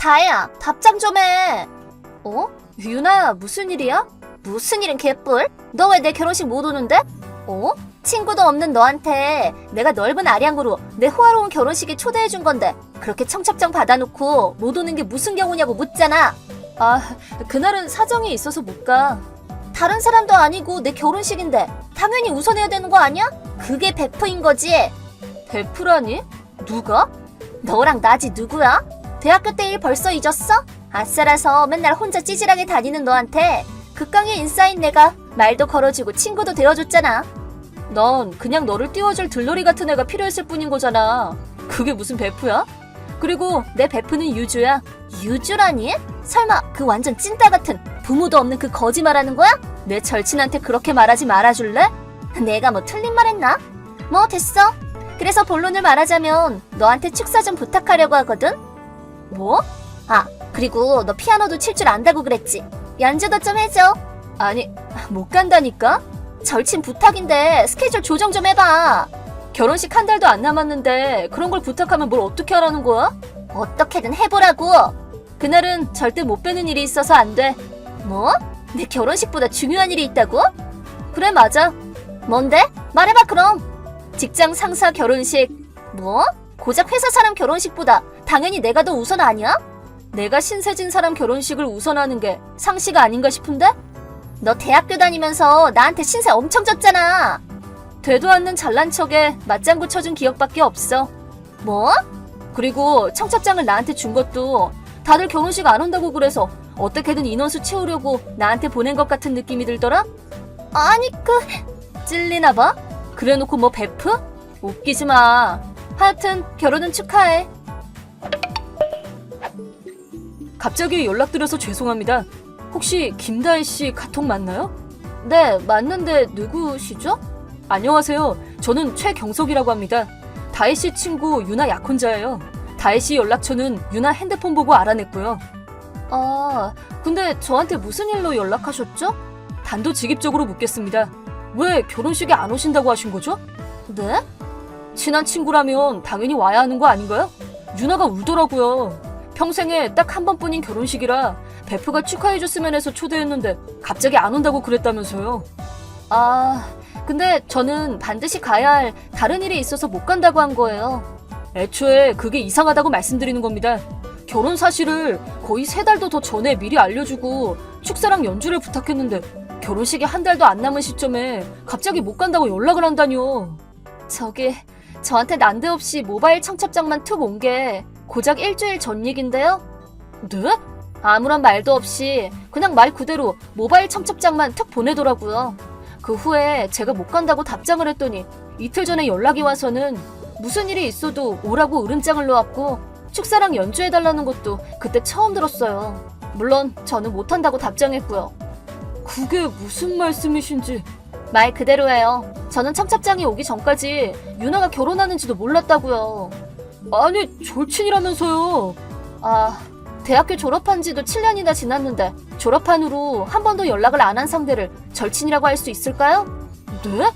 다혜야, 답장 좀 해. 어? 유나야, 무슨 일이야? 무슨 일은 개뿔? 너 왜 내 결혼식 못 오는데? 어? 친구도 없는 너한테 내가 넓은 아량으로 내 호화로운 결혼식에 초대해준 건데 그렇게 청첩장 받아놓고 못 오는 게 무슨 경우냐고 묻잖아. 아, 그날은 사정이 있어서 못 가. 다른 사람도 아니고 내 결혼식인데 당연히 우선해야 되는 거 아니야? 그게 베프인 거지. 베프라니? 누가? 너랑 나지 누구야? 대학교 때 일 벌써 잊었어? 아싸라서 맨날 혼자 찌질하게 다니는 너한테 극강의 인싸인 내가 말도 걸어주고 친구도 되어줬잖아. 넌 그냥 너를 띄워줄 들러리 같은 애가 필요했을 뿐인 거잖아. 그게 무슨 베프야? 그리고 내 베프는 유주야. 유주라니? 설마 그 완전 찐따 같은 부모도 없는 그 거짓말하는 거야? 내 절친한테 그렇게 말하지 말아줄래? 내가 뭐 틀린 말 했나? 뭐 됐어. 그래서 본론을 말하자면 너한테 축사 좀 부탁하려고 하거든? 뭐? 아, 그리고 너 피아노도 칠 줄 안다고 그랬지? 연주도 좀 해줘. 아니, 못 간다니까? 절친 부탁인데 스케줄 조정 좀 해봐. 결혼식 한 달도 안 남았는데 그런 걸 부탁하면 뭘 어떻게 하라는 거야? 어떻게든 해보라고. 그날은 절대 못 빼는 일이 있어서 안 돼. 뭐? 내 결혼식보다 중요한 일이 있다고? 그래, 맞아. 뭔데? 말해봐 그럼. 직장 상사 결혼식. 뭐? 고작 회사 사람 결혼식보다 당연히 내가 더 우선 아니야? 내가 신세진 사람 결혼식을 우선하는 게 상식 아닌가 싶은데? 너 대학교 다니면서 나한테 신세 엄청 졌잖아. 되도 않는 잘난 척에 맞장구 쳐준 기억밖에 없어. 뭐? 그리고 청첩장을 나한테 준 것도 다들 결혼식 안 온다고 그래서 어떻게든 인원수 채우려고 나한테 보낸 것 같은 느낌이 들더라? 아니 찔리나 봐? 그래놓고 뭐 베프? 웃기지 마. 하여튼 결혼은 축하해. 갑자기 연락드려서 죄송합니다. 혹시 김다혜 씨 카톡 맞나요? 네, 맞는데 누구시죠? 안녕하세요. 저는 최경석이라고 합니다. 다혜 씨 친구 유나 약혼자예요. 다혜 씨 연락처는 유나 핸드폰 보고 알아냈고요. 아, 근데 저한테 무슨 일로 연락하셨죠? 단도직입적으로 묻겠습니다. 왜 결혼식에 안 오신다고 하신 거죠? 네? 친한 친구라면 당연히 와야 하는 거 아닌가요? 유나가 울더라고요. 평생에 딱 한 번뿐인 결혼식이라 베프가 축하해줬으면 해서 초대했는데 갑자기 안 온다고 그랬다면서요. 아, 근데 저는 반드시 가야 할 다른 일이 있어서 못 간다고 한 거예요. 애초에 그게 이상하다고 말씀드리는 겁니다. 결혼 사실을 거의 3달도 더 전에 미리 알려주고 축사랑 연주를 부탁했는데 결혼식이 한 달도 안 남은 시점에 갑자기 못 간다고 연락을 한다뇨. 저한테 난데없이 모바일 청첩장만 툭 온 게 고작 일주일 전 얘긴데요? 네? 아무런 말도 없이 그냥 말 그대로 모바일 청첩장만 툭 보내더라고요. 그 후에 제가 못 간다고 답장을 했더니 이틀 전에 연락이 와서는 무슨 일이 있어도 오라고 으름장을 놓았고 축사랑 연주해달라는 것도 그때 처음 들었어요. 물론 저는 못한다고 답장했고요. 그게 무슨 말씀이신지. 말 그대로예요. 저는 청첩장이 오기 전까지 유나가 결혼하는지도 몰랐다고요. 아니, 절친이라면서요. 아, 대학교 졸업한 지도 7년이나 지났는데 졸업한 후로 한 번도 연락을 안 한 상대를 절친이라고 할 수 있을까요? 네?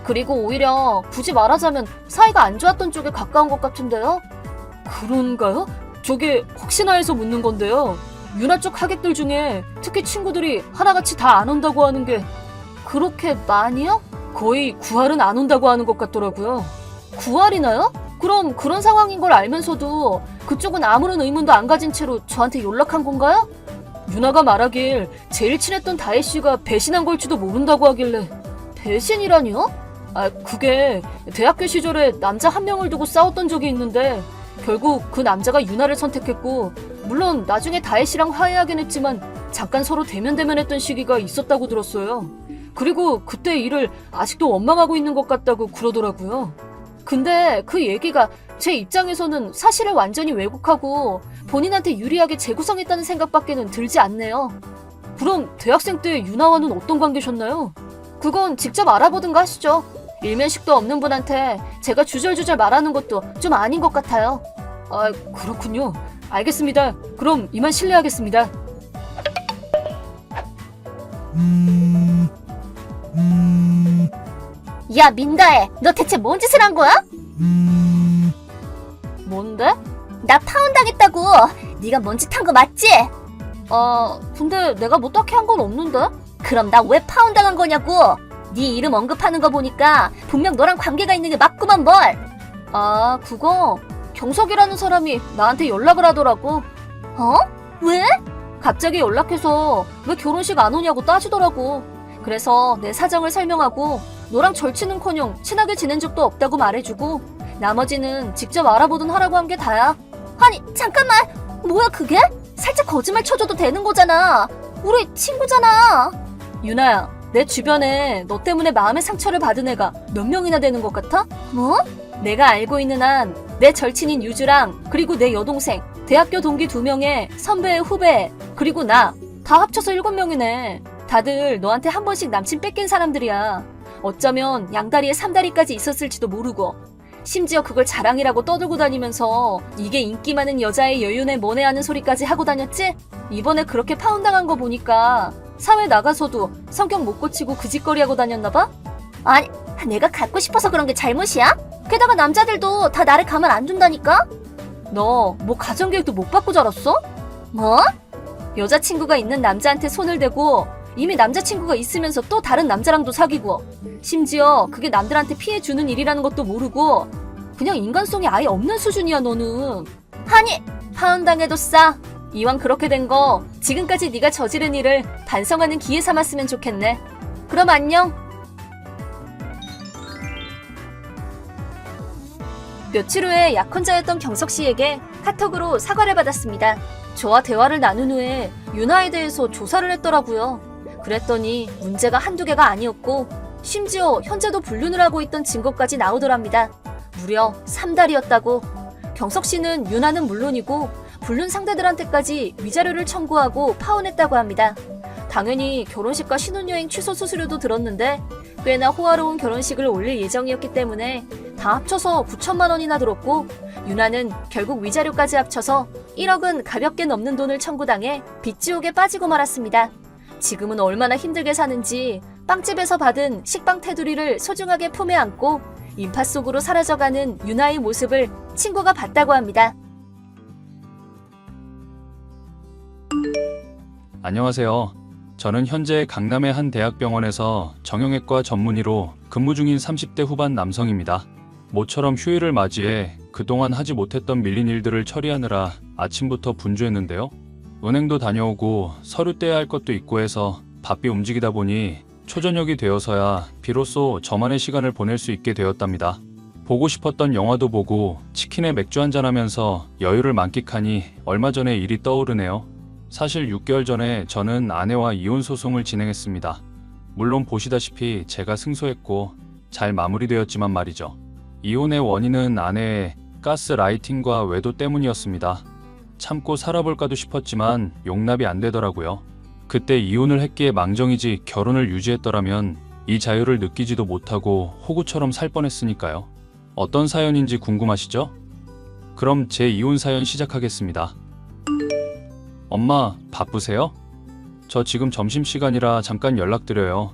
그리고 오히려 굳이 말하자면 사이가 안 좋았던 쪽에 가까운 것 같은데요? 그런가요? 저게 혹시나 해서 묻는 건데요. 유나 쪽 하객들 중에 특히 친구들이 하나같이 다 안 온다고 하는 게 그렇게 많이요? 거의 9할은 안 온다고 하는 것 같더라고요. 9할이나요? 그럼 그런 상황인 걸 알면서도 그쪽은 아무런 의문도 안 가진 채로 저한테 연락한 건가요? 유나가 말하길 제일 친했던 다혜 씨가 배신한 걸지도 모른다고 하길래. 배신이라니요? 아, 그게 대학교 시절에 남자 한 명을 두고 싸웠던 적이 있는데 결국 그 남자가 유나를 선택했고, 물론 나중에 다혜 씨랑 화해하긴 했지만 잠깐 서로 대면대면했던 시기가 있었다고 들었어요. 그리고 그때 일을 아직도 원망하고 있는 것 같다고 그러더라고요. 근데 그 얘기가 제 입장에서는 사실을 완전히 왜곡하고 본인한테 유리하게 재구성했다는 생각밖에는 들지 않네요. 그럼 대학생 때 유나와는 어떤 관계셨나요? 그건 직접 알아보든가 하시죠. 일면식도 없는 분한테 제가 주절주절 말하는 것도 좀 아닌 것 같아요. 아, 그렇군요. 알겠습니다. 그럼 이만 실례하겠습니다. 야, 민다혜, 너 대체 뭔 짓을 한 거야? 뭔데? 나 파혼당했다고. 네가 먼짓한 거 맞지? 근데 내가 뭐 딱히 한 건 없는데? 그럼 나 왜 파혼당한 거냐고? 네 이름 언급하는 거 보니까 분명 너랑 관계가 있는 게 맞구만 뭘. 그거 경석이라는 사람이 나한테 연락을 하더라고. 왜? 갑자기 연락해서 왜 결혼식 안 오냐고 따지더라고. 그래서 내 사정을 설명하고 너랑 절친은커녕 친하게 지낸 적도 없다고 말해주고 나머지는 직접 알아보든 하라고 한 게 다야. 아니 잠깐만, 뭐야 그게? 살짝 거짓말 쳐줘도 되는 거잖아. 우리 친구잖아. 유나야, 내 주변에 너 때문에 마음의 상처를 받은 애가 몇 명이나 되는 것 같아? 뭐? 내가 알고 있는 한 내 절친인 유주랑 그리고 내 여동생, 대학교 동기 2명에 선배, 후배, 그리고 나 다 합쳐서 7명이네. 다들 너한테 한 번씩 남친 뺏긴 사람들이야. 어쩌면 양다리에 삼다리까지 있었을지도 모르고 심지어 그걸 자랑이라고 떠들고 다니면서 이게 인기 많은 여자의 여윤에 뭐네 하는 소리까지 하고 다녔지? 이번에 그렇게 파혼당한 거 보니까 사회 나가서도 성격 못 고치고 그 짓거리 하고 다녔나 봐? 아니, 내가 갖고 싶어서 그런 게 잘못이야? 게다가 남자들도 다 나를 가만 안 둔다니까? 너 뭐 가정교육도 못 받고 자랐어? 뭐? 여자친구가 있는 남자한테 손을 대고 이미 남자친구가 있으면서 또 다른 남자랑도 사귀고 심지어 그게 남들한테 피해 주는 일이라는 것도 모르고 그냥 인간성이 아예 없는 수준이야 너는. 아니, 파혼당해도 싸. 이왕 그렇게 된 거 지금까지 네가 저지른 일을 반성하는 기회 삼았으면 좋겠네. 그럼 안녕. 며칠 후에 약혼자였던 경석 씨에게 카톡으로 사과를 받았습니다. 저와 대화를 나눈 후에 유나에 대해서 조사를 했더라고요. 그랬더니 문제가 한두 개가 아니었고 심지어 현재도 불륜을 하고 있던 증거까지 나오더랍니다. 무려 3달이었다고. 경석 씨는 유나는 물론이고 불륜 상대들한테까지 위자료를 청구하고 파혼했다고 합니다. 당연히 결혼식과 신혼여행 취소 수수료도 들었는데 꽤나 호화로운 결혼식을 올릴 예정이었기 때문에 다 합쳐서 9천만 원이나 들었고 유나는 결국 위자료까지 합쳐서 1억은 가볍게 넘는 돈을 청구당해 빚지옥에 빠지고 말았습니다. 지금은 얼마나 힘들게 사는지 빵집에서 받은 식빵 테두리를 소중하게 품에 안고 인파 속으로 사라져가는 유나의 모습을 친구가 봤다고 합니다. 안녕하세요. 저는 현재 강남의 한 대학병원에서 정형외과 전문의로 근무 중인 30대 후반 남성입니다. 모처럼 휴일을 맞이해 그동안 하지 못했던 밀린 일들을 처리하느라 아침부터 분주했는데요. 은행도 다녀오고 서류 떼야 할 것도 있고 해서 바삐 움직이다 보니 초저녁이 되어서야 비로소 저만의 시간을 보낼 수 있게 되었답니다. 보고 싶었던 영화도 보고 치킨에 맥주 한잔하면서 여유를 만끽하니 얼마 전의 일이 떠오르네요. 사실 6개월 전에 저는 아내와 이혼 소송을 진행했습니다. 물론 보시다시피 제가 승소했고 잘 마무리되었지만 말이죠. 이혼의 원인은 아내의 가스라이팅과 외도 때문이었습니다. 참고 살아볼까도 싶었지만 용납이 안 되더라고요. 그때 이혼을 했기에 망정이지 결혼을 유지했더라면 이 자유를 느끼지도 못하고 호구처럼 살 뻔했으니까요. 어떤 사연인지 궁금하시죠? 그럼 제 이혼 사연 시작하겠습니다. 엄마, 바쁘세요? 저 지금 점심시간이라 잠깐 연락드려요.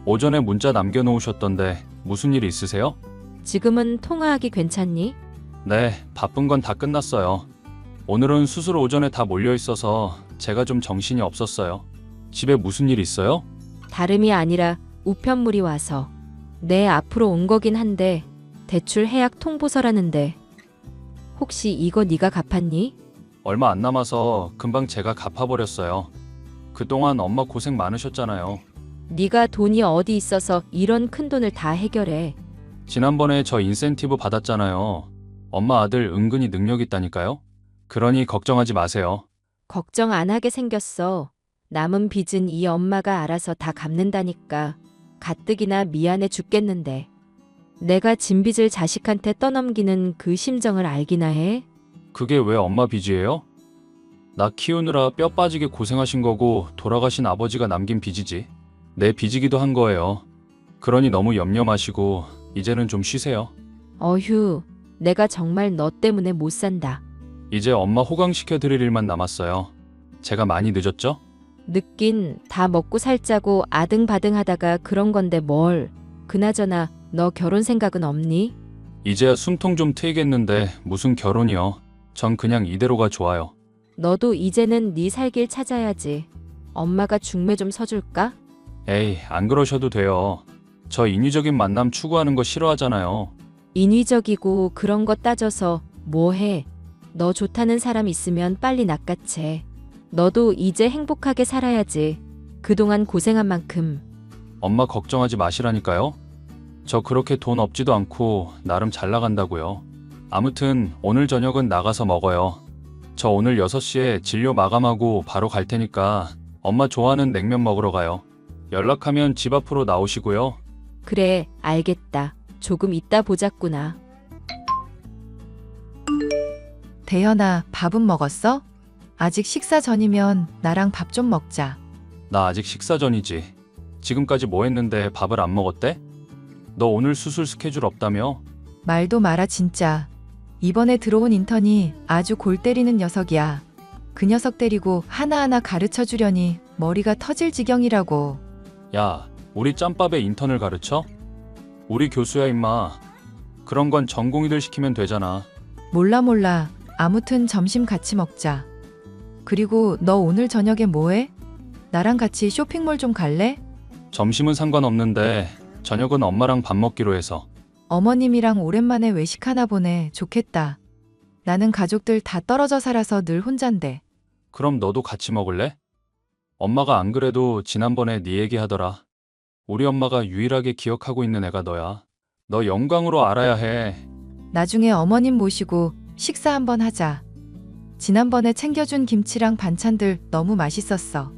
오전에 문자 남겨놓으셨던데 무슨 일 있으세요? 지금은 통화하기 괜찮니? 네, 바쁜 건 다 끝났어요. 오늘은 수술 오전에 다 몰려있어서 제가 좀 정신이 없었어요. 집에 무슨 일 있어요? 다름이 아니라 우편물이 와서 내 앞으로 온 거긴 한데 대출 해약 통보서라는데 혹시 이거 네가 갚았니? 얼마 안 남아서 금방 제가 갚아버렸어요. 그동안 엄마 고생 많으셨잖아요. 네가 돈이 어디 있어서 이런 큰 돈을 다 해결해. 지난번에 저 인센티브 받았잖아요. 엄마 아들 은근히 능력 있다니까요. 그러니 걱정하지 마세요. 걱정 안 하게 생겼어. 남은 빚은 이 엄마가 알아서 다 갚는다니까. 가뜩이나 미안해 죽겠는데. 내가 진 빚을 자식한테 떠넘기는 그 심정을 알기나 해? 그게 왜 엄마 빚이에요? 나 키우느라 뼈 빠지게 고생하신 거고 돌아가신 아버지가 남긴 빚이지. 내 빚이기도 한 거예요. 그러니 너무 염려 마시고 이제는 좀 쉬세요. 어휴, 내가 정말 너 때문에 못 산다. 이제 엄마 호강시켜 드릴 일만 남았어요. 제가 많이 늦었죠? 늦긴 다 먹고 살자고 아등바등 하다가 그런 건데 뭘. 그나저나 너 결혼 생각은 없니? 이제야 숨통 좀 트이겠는데 무슨 결혼이요. 전 그냥 이대로가 좋아요. 너도 이제는 네 살 길 찾아야지. 엄마가 중매 좀 서줄까? 에이, 안 그러셔도 돼요. 저 인위적인 만남 추구하는 거 싫어하잖아요. 인위적이고 그런 거 따져서 뭐 해? 너 좋다는 사람 있으면 빨리 낚아채. 너도 이제 행복하게 살아야지. 그동안 고생한 만큼. 엄마 걱정하지 마시라니까요. 저 그렇게 돈 없지도 않고 나름 잘 나간다고요. 아무튼 오늘 저녁은 나가서 먹어요. 저 오늘 6시에 진료 마감하고 바로 갈 테니까 엄마 좋아하는 냉면 먹으러 가요. 연락하면 집 앞으로 나오시고요. 그래, 알겠다. 조금 이따 보자꾸나. 대현아, 밥은 먹었어? 아직 식사 전이면 나랑 밥 좀 먹자. 나 아직 식사 전이지. 지금까지 뭐 했는데 밥을 안 먹었대? 너 오늘 수술 스케줄 없다며? 말도 마라 진짜. 이번에 들어온 인턴이 아주 골 때리는 녀석이야. 그 녀석 데리고 하나하나 가르쳐 주려니 머리가 터질 지경이라고. 야, 우리 짬밥에 인턴을 가르쳐? 우리 교수야 임마. 그런 건 전공의들 시키면 되잖아. 몰라. 아무튼 점심 같이 먹자. 그리고 너 오늘 저녁에 뭐해? 나랑 같이 쇼핑몰 좀 갈래? 점심은 상관없는데 저녁은 엄마랑 밥 먹기로 해서. 어머님이랑 오랜만에 외식하나 보네. 좋겠다. 나는 가족들 다 떨어져 살아서 늘 혼잔데. 그럼 너도 같이 먹을래? 엄마가 안 그래도 지난번에 네 얘기하더라. 우리 엄마가 유일하게 기억하고 있는 애가 너야. 너 영광으로 알아야 해. 나중에 어머님 모시고 식사 한번 하자. 지난번에 챙겨준 김치랑 반찬들 너무 맛있었어.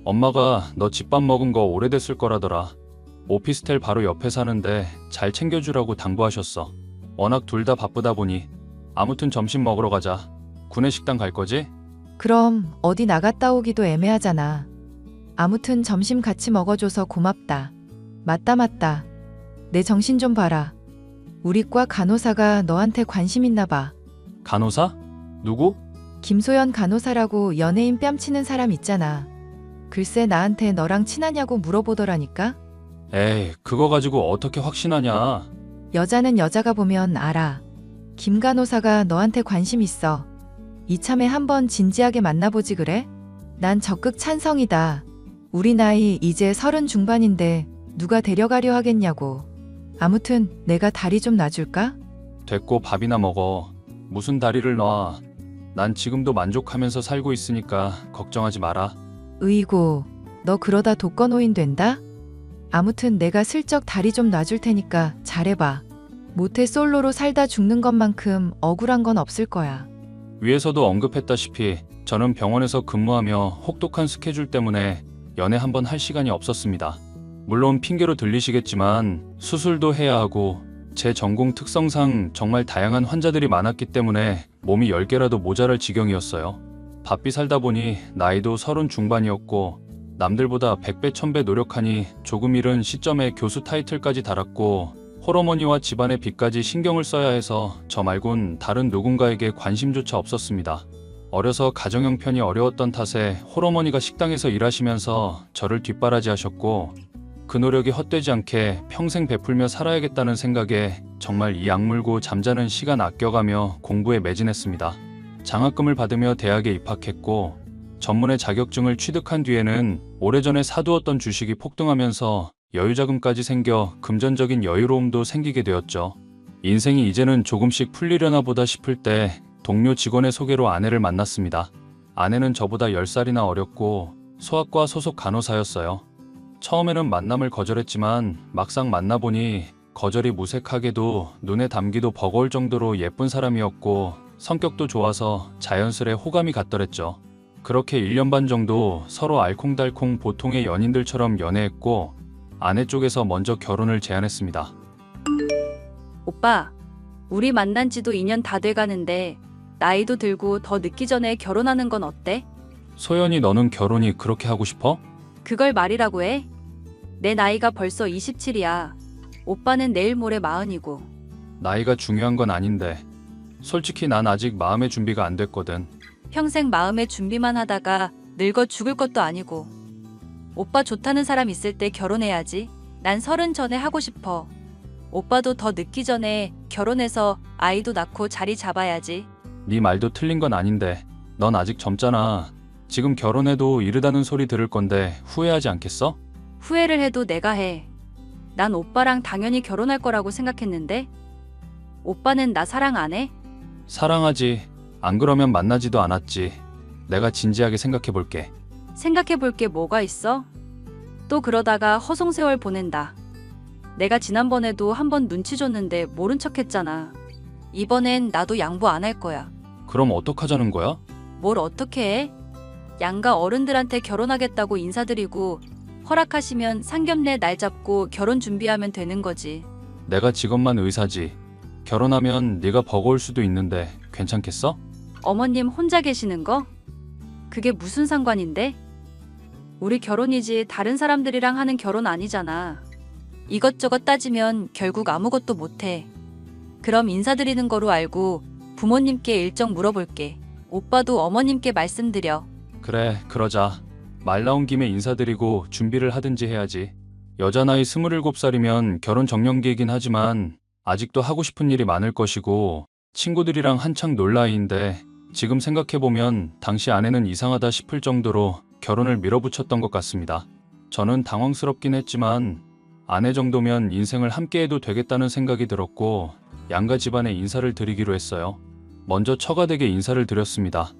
엄마가 너 집밥 먹은 거 오래됐을 거라더라. 오피스텔 바로 옆에 사는데 잘 챙겨주라고 당부하셨어. 워낙 둘 다 바쁘다 보니. 아무튼 점심 먹으러 가자. 구내식당 갈 거지? 그럼 어디 나갔다 오기도 애매하잖아. 아무튼 점심 같이 먹어줘서 고맙다. 맞다. 내 정신 좀 봐라. 우리 과 간호사가 너한테 관심 있나 봐. 간호사? 누구? 김소연 간호사라고 연예인 뺨치는 사람 있잖아. 글쎄 나한테 너랑 친하냐고 물어보더라니까. 에이, 그거 가지고 어떻게 확신하냐. 여자는 여자가 보면 알아. 김 간호사가 너한테 관심 있어. 이참에 한번 진지하게 만나보지 그래? 난 적극 찬성이다. 우리 나이 이제 30 중반인데 누가 데려가려 하겠냐고. 아무튼 내가 다리 좀 놔줄까? 됐고 밥이나 먹어. 무슨 다리를 놔. 난 지금도 만족하면서 살고 있으니까 걱정하지 마라. 으이고, 너 그러다 독거노인 된다? 아무튼 내가 슬쩍 다리 좀 놔줄 테니까 잘해봐. 모태 솔로로 살다 죽는 것만큼 억울한 건 없을 거야. 위에서도 언급했다시피 저는 병원에서 근무하며 혹독한 스케줄 때문에 연애 한번 할 시간이 없었습니다. 물론 핑계로 들리시겠지만 수술도 해야 하고 제 전공 특성상 정말 다양한 환자들이 많았기 때문에 몸이 10개라도 모자랄 지경이었어요. 바삐 살다 보니 나이도 30 중반이었고 남들보다 100배 1000배 노력하니 조금 이른 시점에 교수 타이틀까지 달았고 홀어머니와 집안의 빚까지 신경을 써야 해서 저 말곤 다른 누군가에게 관심조차 없었습니다. 어려서 가정 형편이 어려웠던 탓에 홀어머니가 식당에서 일하시면서 저를 뒷바라지 하셨고 그 노력이 헛되지 않게 평생 베풀며 살아야겠다는 생각에 정말 이 악물고 잠자는 시간 아껴가며 공부에 매진했습니다. 장학금을 받으며 대학에 입학했고 전문의 자격증을 취득한 뒤에는 오래전에 사두었던 주식이 폭등하면서 여유자금까지 생겨 금전적인 여유로움도 생기게 되었죠. 인생이 이제는 조금씩 풀리려나 보다 싶을 때 동료 직원의 소개로 아내를 만났습니다. 아내는 저보다 10살이나 어렸고 소아과 소속 간호사였어요. 처음에는 만남을 거절했지만 막상 만나보니 거절이 무색하게도 눈에 담기도 버거울 정도로 예쁜 사람이었고 성격도 좋아서 자연스레 호감이 갔더랬죠. 그렇게 1년 반 정도 서로 알콩달콩 보통의 연인들처럼 연애했고 아내 쪽에서 먼저 결혼을 제안했습니다. 오빠, 우리 만난 지도 2년 다 돼가는데 나이도 들고 더 늦기 전에 결혼하는 건 어때? 소연이 너는 결혼이 그렇게 하고 싶어? 그걸 말이라고 해? 내 나이가 벌써 27이야. 오빠는 내일 모레 40이고. 나이가 중요한 건 아닌데 솔직히 난 아직 마음의 준비가 안 됐거든. 평생 마음의 준비만 하다가 늙어 죽을 것도 아니고. 오빠 좋다는 사람 있을 때 결혼해야지. 난 30 전에 하고 싶어. 오빠도 더 늦기 전에 결혼해서 아이도 낳고 자리 잡아야지. 네 말도 틀린 건 아닌데 넌 아직 젊잖아. 지금 결혼해도 이르다는 소리 들을 건데 후회하지 않겠어? 후회를 해도 내가 해. 난 오빠랑 당연히 결혼할 거라고 생각했는데 오빠는 나 사랑 안 해? 사랑하지. 안 그러면 만나지도 않았지. 내가 진지하게 생각해 볼게. 생각해 볼 게 뭐가 있어? 또 그러다가 허송세월 보낸다. 내가 지난번에도 한번 눈치 줬는데 모른 척 했잖아. 이번엔 나도 양보 안 할 거야. 그럼 어떡하자는 거야? 뭘 어떻게 해? 양가 어른들한테 결혼하겠다고 인사드리고 허락하시면 상견례 날 잡고 결혼 준비하면 되는 거지. 내가 직업만 의사지. 결혼하면 네가 버거울 수도 있는데 괜찮겠어? 어머님 혼자 계시는 거? 그게 무슨 상관인데? 우리 결혼이지 다른 사람들이랑 하는 결혼 아니잖아. 이것저것 따지면 결국 아무것도 못해. 그럼 인사드리는 거로 알고 부모님께 일정 물어볼게. 오빠도 어머님께 말씀드려. 그래, 그러자. 말 나온 김에 인사드리고 준비를 하든지 해야지. 여자 나이 27살이면 결혼 정년기이긴 하지만 아직도 하고 싶은 일이 많을 것이고 친구들이랑 한창 놀 나이인데 지금 생각해보면 당시 아내는 이상하다 싶을 정도로 결혼을 밀어붙였던 것 같습니다. 저는 당황스럽긴 했지만 아내 정도면 인생을 함께해도 되겠다는 생각이 들었고 양가 집안에 인사를 드리기로 했어요. 먼저 처가댁에 인사를 드렸습니다.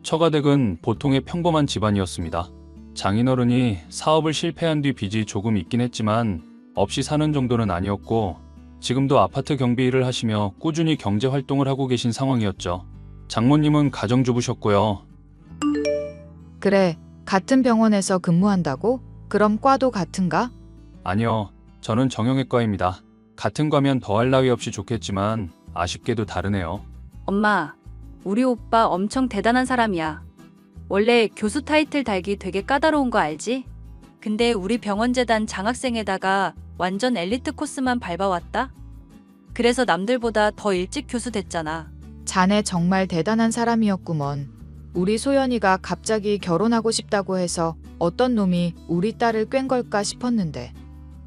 처가댁은 보통의 평범한 집안이었습니다. 장인어른이 사업을 실패한 뒤 빚이 조금 있긴 했지만 없이 사는 정도는 아니었고 지금도 아파트 경비 일을 하시며 꾸준히 경제 활동을 하고 계신 상황이었죠. 장모님은 가정주부셨고요. 그래, 같은 병원에서 근무한다고? 그럼 과도 같은가? 아니요, 저는 정형외과입니다. 같은 과면 더할 나위 없이 좋겠지만 아쉽게도 다르네요. 엄마, 우리 오빠 엄청 대단한 사람이야. 원래 교수 타이틀 달기 되게 까다로운 거 알지? 근데 우리 병원재단 장학생에다가 완전 엘리트 코스만 밟아왔다? 그래서 남들보다 더 일찍 교수 됐잖아. 자네 정말 대단한 사람이었구먼. 우리 소연이가 갑자기 결혼하고 싶다고 해서 어떤 놈이 우리 딸을 꽹 걸까 싶었는데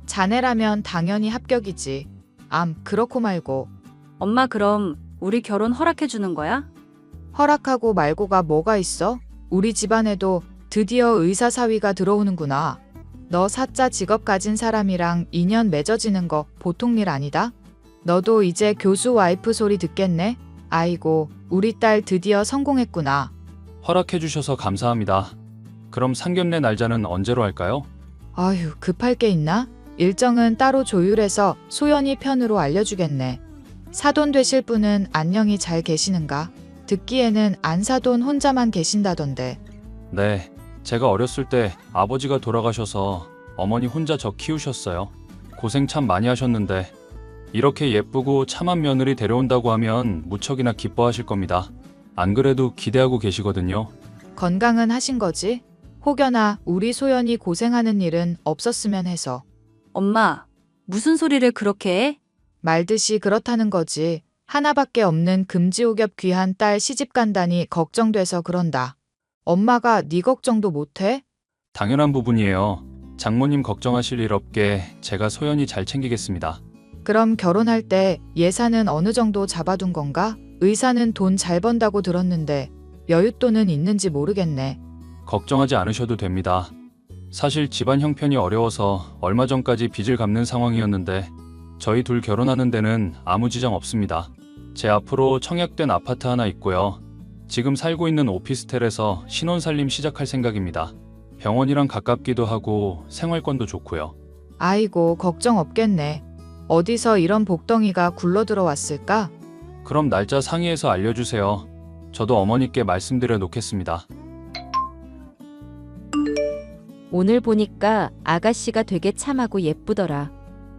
자네라면 당연히 합격이지. 그렇고 말고. 엄마 그럼 우리 결혼 허락해 주는 거야? 허락하고 말고가 뭐가 있어? 우리 집안에도 드디어 의사 사위가 들어오는구나. 너 사자 직업 가진 사람이랑 인연 맺어지는 거 보통 일 아니다? 너도 이제 교수 와이프 소리 듣겠네? 아이고, 우리 딸 드디어 성공했구나. 허락해 주셔서 감사합니다. 그럼 상견례 날짜는 언제로 할까요? 아휴, 급할 게 있나? 일정은 따로 조율해서 소연이 편으로 알려주겠네. 사돈 되실 분은 안녕히 잘 계시는가? 듣기에는 안사돈 혼자만 계신다던데. 네, 제가 어렸을 때 아버지가 돌아가셔서 어머니 혼자 저 키우셨어요. 고생 참 많이 하셨는데 이렇게 예쁘고 참한 며느리 데려온다고 하면 무척이나 기뻐하실 겁니다. 안 그래도 기대하고 계시거든요. 건강은 하신 거지? 혹여나 우리 소연이 고생하는 일은 없었으면 해서. 엄마, 무슨 소리를 그렇게 해? 말듯이 그렇다는 거지. 하나밖에 없는 금지옥엽 귀한 딸 시집 간다니 걱정돼서 그런다. 엄마가 네 걱정도 못해? 당연한 부분이에요. 장모님 걱정하실 일 없게 제가 소연히 잘 챙기겠습니다. 그럼 결혼할 때 예산은 어느 정도 잡아둔 건가? 의사는 돈 잘 번다고 들었는데 여윳돈은 있는지 모르겠네. 걱정하지 않으셔도 됩니다. 사실 집안 형편이 어려워서 얼마 전까지 빚을 갚는 상황이었는데 저희 둘 결혼하는 데는 아무 지장 없습니다. 제 앞으로 청약된 아파트 하나 있고요. 지금 살고 있는 오피스텔에서 신혼살림 시작할 생각입니다. 병원이랑 가깝기도 하고 생활권도 좋고요. 아이고, 걱정 없겠네. 어디서 이런 복덩이가 굴러 들어왔을까? 그럼 날짜 상의해서 알려주세요. 저도 어머니께 말씀드려 놓겠습니다. 오늘 보니까 아가씨가 되게 참하고 예쁘더라.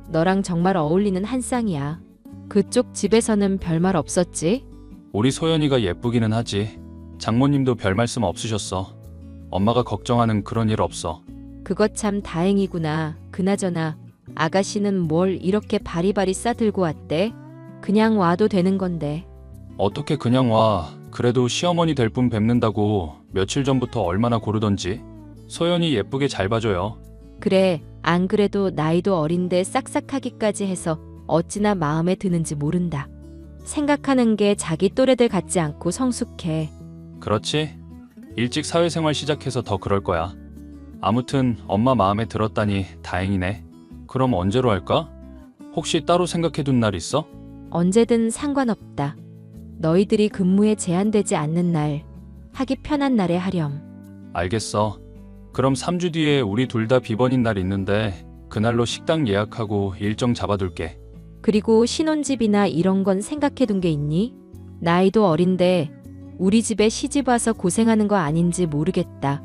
너랑 정말 어울리는 한 쌍이야. 그쪽 집에서는 별말 없었지? 우리 소연이가 예쁘기는 하지. 장모님도 별 말씀 없으셨어. 엄마가 걱정하는 그런 일 없어. 그거 참 다행이구나. 그나저나 아가씨는 뭘 이렇게 바리바리 싸들고 왔대? 그냥 와도 되는 건데. 어떻게 그냥 와. 그래도 시어머니 될 분 뵙는다고 며칠 전부터 얼마나 고르던지. 소연이 예쁘게 잘 봐줘요. 그래, 안 그래도 나이도 어린데 싹싹하기까지 해서 어찌나 마음에 드는지 모른다. 생각하는 게 자기 또래들 같지 않고 성숙해. 그렇지? 일찍 사회생활 시작해서 더 그럴 거야. 아무튼 엄마 마음에 들었다니 다행이네. 그럼 언제로 할까? 혹시 따로 생각해둔 날 있어? 언제든 상관없다. 너희들이 근무에 제한되지 않는 날, 하기 편한 날에 하렴. 알겠어. 그럼 3주 뒤에 우리 둘 다 비번인 날 있는데 그날로 식당 예약하고 일정 잡아둘게. 그리고 신혼집이나 이런 건 생각해둔 게 있니? 나이도 어린데 우리 집에 시집 와서 고생하는 거 아닌지 모르겠다.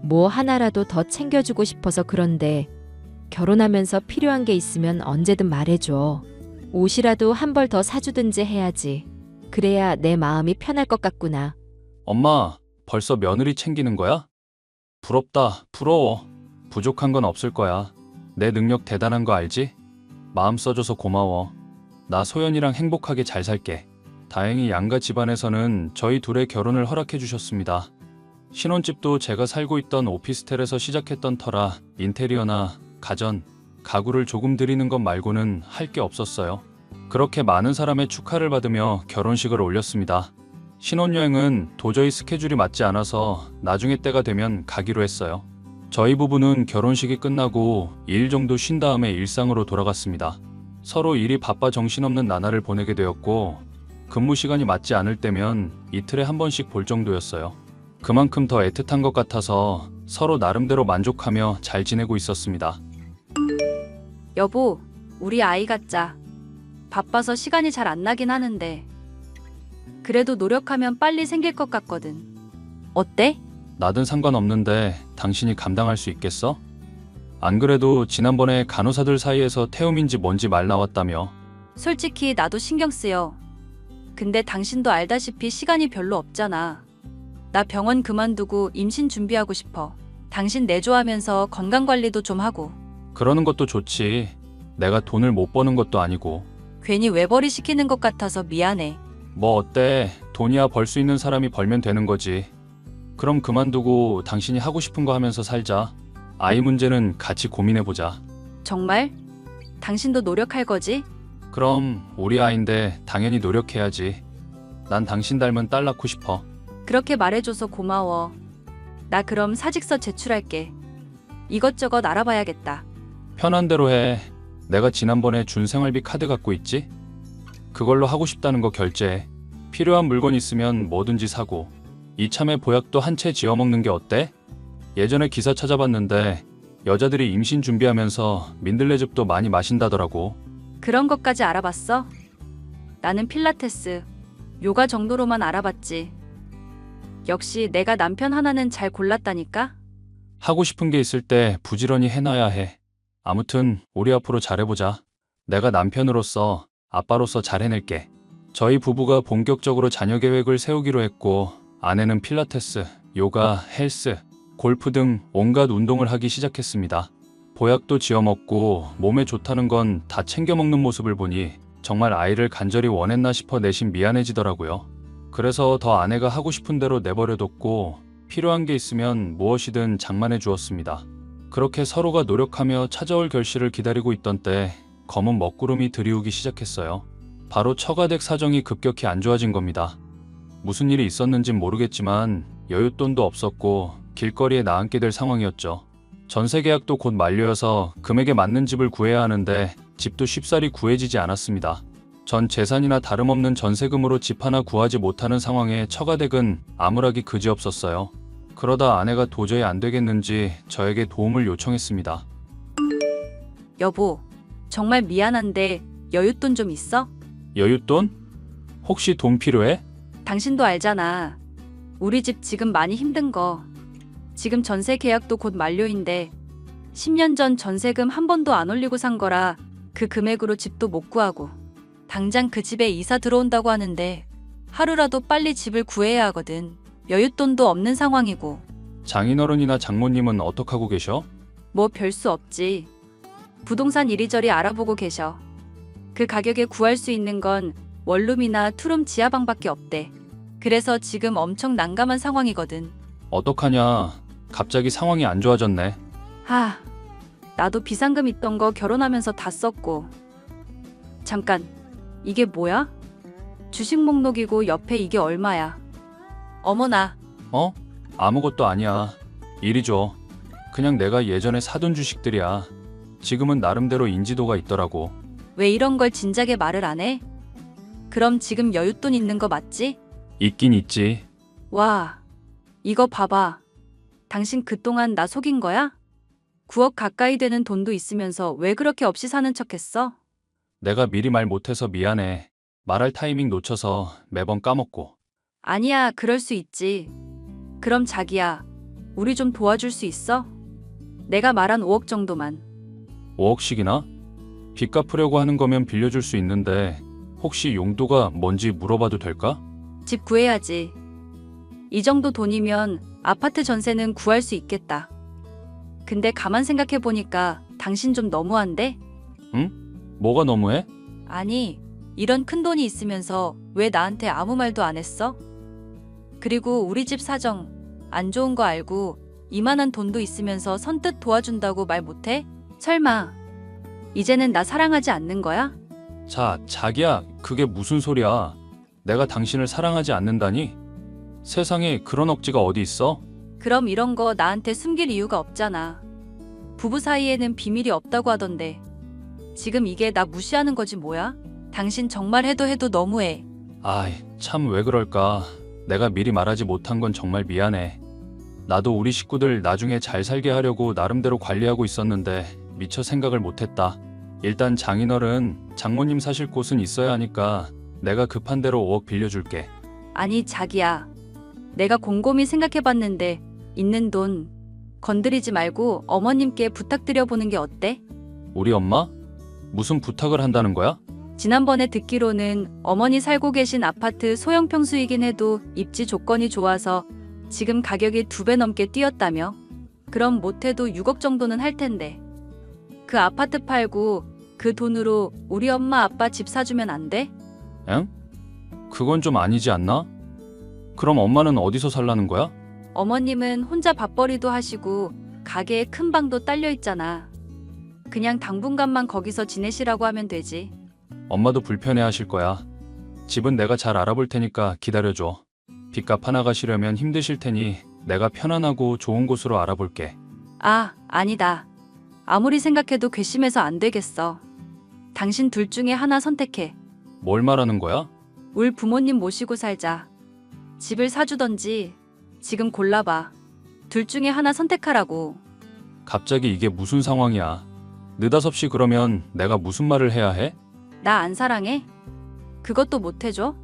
뭐 하나라도 더 챙겨주고 싶어서 그런데 결혼하면서 필요한 게 있으면 언제든 말해줘. 옷이라도 한 벌 더 사주든지 해야지. 그래야 내 마음이 편할 것 같구나. 엄마, 벌써 며느리 챙기는 거야? 부럽다, 부러워. 부족한 건 없을 거야. 내 능력 대단한 거 알지? 마음 써줘서 고마워. 나 소연이랑 행복하게 잘 살게. 다행히 양가 집안에서는 저희 둘의 결혼을 허락해 주셨습니다. 신혼집도 제가 살고 있던 오피스텔에서 시작했던 터라 인테리어나 가전, 가구를 조금 드리는 것 말고는 할 게 없었어요. 그렇게 많은 사람의 축하를 받으며 결혼식을 올렸습니다. 신혼여행은 도저히 스케줄이 맞지 않아서 나중에 때가 되면 가기로 했어요. 저희 부부는 결혼식이 끝나고 2일 정도 쉰 다음에 일상으로 돌아갔습니다. 서로 일이 바빠 정신없는 나날을 보내게 되었고 근무 시간이 맞지 않을 때면 이틀에 한 번씩 볼 정도였어요. 그만큼 더 애틋한 것 같아서 서로 나름대로 만족하며 잘 지내고 있었습니다. 여보, 우리 아이 갖자. 바빠서 시간이 잘 안 나긴 하는데 그래도 노력하면 빨리 생길 것 같거든. 어때? 나든 상관없는데 당신이 감당할 수 있겠어? 안 그래도 지난번에 간호사들 사이에서 태움인지 뭔지 말 나왔다며. 솔직히 나도 신경 쓰여. 근데 당신도 알다시피 시간이 별로 없잖아. 나 병원 그만두고 임신 준비하고 싶어. 당신 내조하면서 건강관리도 좀 하고. 그러는 것도 좋지. 내가 돈을 못 버는 것도 아니고. 괜히 외벌이 시키는 것 같아서 미안해. 뭐 어때? 돈이야 벌 수 있는 사람이 벌면 되는 거지. 그럼 그만두고 당신이 하고 싶은 거 하면서 살자. 아이 문제는 같이 고민해보자. 정말? 당신도 노력할 거지? 그럼 우리 아이인데 당연히 노력해야지. 난 당신 닮은 딸 낳고 싶어. 그렇게 말해줘서 고마워. 나 그럼 사직서 제출할게. 이것저것 알아봐야겠다. 편한 대로 해. 내가 지난번에 준 생활비 카드 갖고 있지? 그걸로 하고 싶다는 거 결제해. 필요한 물건 있으면 뭐든지 사고. 이참에 보약도 한 채 지어 먹는 게 어때? 예전에 기사 찾아봤는데 여자들이 임신 준비하면서 민들레즙도 많이 마신다더라고. 그런 것까지 알아봤어? 나는 필라테스, 요가 정도로만 알아봤지. 역시 내가 남편 하나는 잘 골랐다니까? 하고 싶은 게 있을 때 부지런히 해놔야 해. 아무튼 우리 앞으로 잘해보자. 내가 남편으로서 아빠로서 잘 해낼게. 저희 부부가 본격적으로 자녀 계획을 세우기로 했고 아내는 필라테스, 요가, 헬스, 골프 등 온갖 운동을 하기 시작했습니다. 보약도 지어 먹고 몸에 좋다는 건 다 챙겨 먹는 모습을 보니 정말 아이를 간절히 원했나 싶어 내심 미안해지더라고요. 그래서 더 아내가 하고 싶은 대로 내버려뒀고 필요한 게 있으면 무엇이든 장만해 주었습니다. 그렇게 서로가 노력하며 찾아올 결실을 기다리고 있던 때 검은 먹구름이 들이우기 시작했어요. 바로 처가댁 사정이 급격히 안 좋아진 겁니다. 무슨 일이 있었는진 모르겠지만 여윳돈도 없었고 길거리에 나앉게 될 상황이었죠. 전세 계약도 곧 만료여서 금액에 맞는 집을 구해야 하는데 집도 쉽사리 구해지지 않았습니다. 전 재산이나 다름없는 전세금으로 집 하나 구하지 못하는 상황에 처가댁은 암울하기 그지없었어요. 그러다 아내가 도저히 안 되겠는지 저에게 도움을 요청했습니다. 여보, 정말 미안한데 여윳돈 좀 있어? 여윳돈? 혹시 돈 필요해? 당신도 알잖아. 우리 집 지금 많이 힘든 거. 지금 전세 계약도 곧 만료인데 10년 전 전세금 한 번도 안 올리고 산 거라 그 금액으로 집도 못 구하고 당장 그 집에 이사 들어온다고 하는데 하루라도 빨리 집을 구해야 하거든. 여윳돈도 없는 상황이고. 장인어른이나 장모님은 어떡하고 계셔? 뭐 별 수 없지. 부동산 이리저리 알아보고 계셔. 그 가격에 구할 수 있는 건 원룸이나 투룸 지하방밖에 없대. 그래서 지금 엄청 난감한 상황이거든. 어떡하냐. 갑자기 상황이 안 좋아졌네. 나도 비상금 있던 거 결혼하면서 다 썼고. 잠깐, 이게 뭐야? 주식 목록이고 옆에 이게 얼마야? 어머나, 어? 아무것도 아니야. 이리 줘. 그냥 내가 예전에 사둔 주식들이야. 지금은 나름대로 인지도가 있더라고. 왜 이런 걸 진작에 말을 안 해? 그럼 지금 여윳돈 있는 거 맞지? 있긴 있지. 와, 이거 봐봐. 당신 그동안 나 속인 거야? 9억 가까이 되는 돈도 있으면서 왜 그렇게 없이 사는 척했어? 내가 미리 말 못해서 미안해. 말할 타이밍 놓쳐서 매번 까먹고. 아니야, 그럴 수 있지. 그럼 자기야, 우리 좀 도와줄 수 있어? 내가 말한 5억 정도만. 5억씩이나? 빚 갚으려고 하는 거면 빌려줄 수 있는데 혹시 용도가 뭔지 물어봐도 될까? 집 구해야지. 이 정도 돈이면 아파트 전세는 구할 수 있겠다. 근데 가만 생각해보니까 당신 좀 너무한데? 뭐가 너무해? 아니, 이런 큰 돈이 있으면서 왜 나한테 아무 말도 안 했어? 그리고 우리 집 사정 안 좋은 거 알고 이만한 돈도 있으면서 선뜻 도와준다고 말 못해? 설마 이제는 나 사랑하지 않는 거야? 자, 자기야, 그게 무슨 소리야? 내가 당신을 사랑하지 않는다니? 세상에 그런 억지가 어디 있어? 그럼 이런 거 나한테 숨길 이유가 없잖아. 부부 사이에는 비밀이 없다고 하던데. 지금 이게 나 무시하는 거지 뭐야? 당신 정말 해도 너무해. 아이, 참 왜 그럴까? 내가 미리 말하지 못한 건 정말 미안해. 나도 우리 식구들 나중에 잘 살게 하려고 나름대로 관리하고 있었는데 미처 생각을 못했다. 일단 장인어른, 장모님 사실 곳은 있어야 하니까 내가 급한 대로 5억 빌려줄게. 아니 자기야. 내가 곰곰이 생각해봤는데 있는 돈 건드리지 말고 어머님께 부탁드려보는 게 어때? 우리 엄마? 무슨 부탁을 한다는 거야? 지난번에 듣기로는 어머니 살고 계신 아파트 소형 평수이긴 해도 입지 조건이 좋아서 지금 가격이 2배 넘게 뛰었다며? 그럼 못해도 6억 정도는 할 텐데. 그 아파트 팔고 그 돈으로 우리 엄마 아빠 집 사주면 안 돼? 엥? 그건 좀 아니지 않나? 그럼 엄마는 어디서 살라는 거야? 어머님은 혼자 밥벌이도 하시고 가게에 큰 방도 딸려 있잖아. 그냥 당분간만 거기서 지내시라고 하면 되지. 엄마도 불편해하실 거야. 집은 내가 잘 알아볼 테니까 기다려줘. 빚값 하나 가시려면 힘드실 테니 내가 편안하고 좋은 곳으로 알아볼게. 아, 아니다. 아무리 생각해도 괘씸해서 안 되겠어. 당신 둘 중에 하나 선택해. 뭘 말하는 거야? 울 부모님 모시고 살자. 집을 사주던지 지금 골라봐. 둘 중에 하나 선택하라고. 갑자기 이게 무슨 상황이야? 느닷없이 그러면 내가 무슨 말을 해야 해? 나 안 사랑해? 그것도 못 해줘?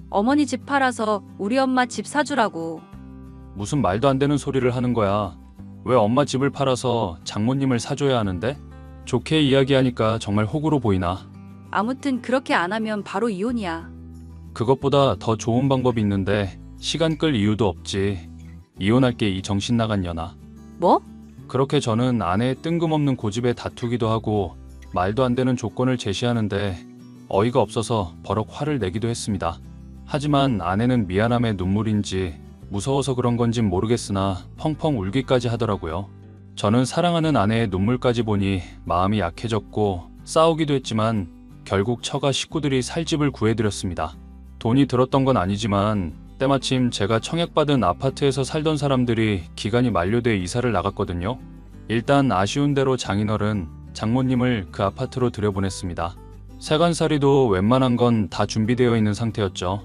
어머니 집 팔아서 우리 엄마 집 사주라고. 무슨 말도 안 되는 소리를 하는 거야. 왜 엄마 집을 팔아서 장모님을 사줘야 하는데? 좋게 이야기하니까 정말 호구로 보이나? 아무튼 그렇게 안 하면 바로 이혼이야. 그것보다 더 좋은 방법이 있는데 시간 끌 이유도 없지. 이혼할게 이 정신 나간 년아. 뭐? 그렇게 저는 아내의 뜬금없는 고집에 다투기도 하고 말도 안 되는 조건을 제시하는데 어이가 없어서 버럭 화를 내기도 했습니다. 하지만 아내는 미안함에 눈물인지 무서워서 그런 건진 모르겠으나 펑펑 울기까지 하더라고요. 저는 사랑하는 아내의 눈물까지 보니 마음이 약해졌고 싸우기도 했지만 결국 처가 식구들이 살 집을 구해드렸습니다. 돈이 들었던 건 아니지만 때마침 제가 청약받은 아파트에서 살던 사람들이 기간이 만료돼 이사를 나갔거든요. 일단 아쉬운 대로 장인어른, 장모님을 그 아파트로 들여보냈습니다. 세간살이도 웬만한 건 다 준비되어 있는 상태였죠.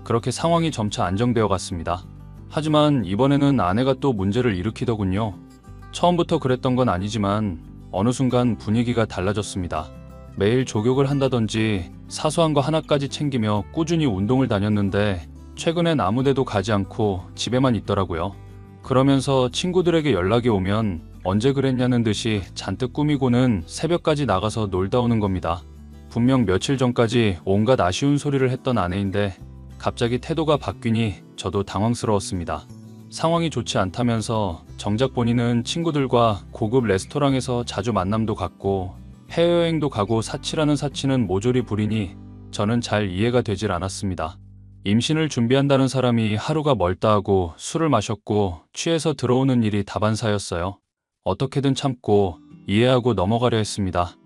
그렇게 상황이 점차 안정되어 갔습니다. 하지만 이번에는 아내가 또 문제를 일으키더군요. 처음부터 그랬던 건 아니지만 어느 순간 분위기가 달라졌습니다. 매일 족욕을 한다든지 사소한 거 하나까지 챙기며 꾸준히 운동을 다녔는데 최근엔 아무데도 가지 않고 집에만 있더라고요. 그러면서 친구들에게 연락이 오면 언제 그랬냐는 듯이 잔뜩 꾸미고는 새벽까지 나가서 놀다 오는 겁니다. 분명 며칠 전까지 온갖 아쉬운 소리를 했던 아내인데 갑자기 태도가 바뀌니 저도 당황스러웠습니다. 상황이 좋지 않다면서 정작 본인은 친구들과 고급 레스토랑에서 자주 만남도 갖고 해외여행도 가고 사치라는 사치는 모조리 부리니 저는 잘 이해가 되질 않았습니다. 임신을 준비한다는 사람이 하루가 멀다 하고 술을 마셨고 취해서 들어오는 일이 다반사였어요. 어떻게든 참고 이해하고 넘어가려 했습니다.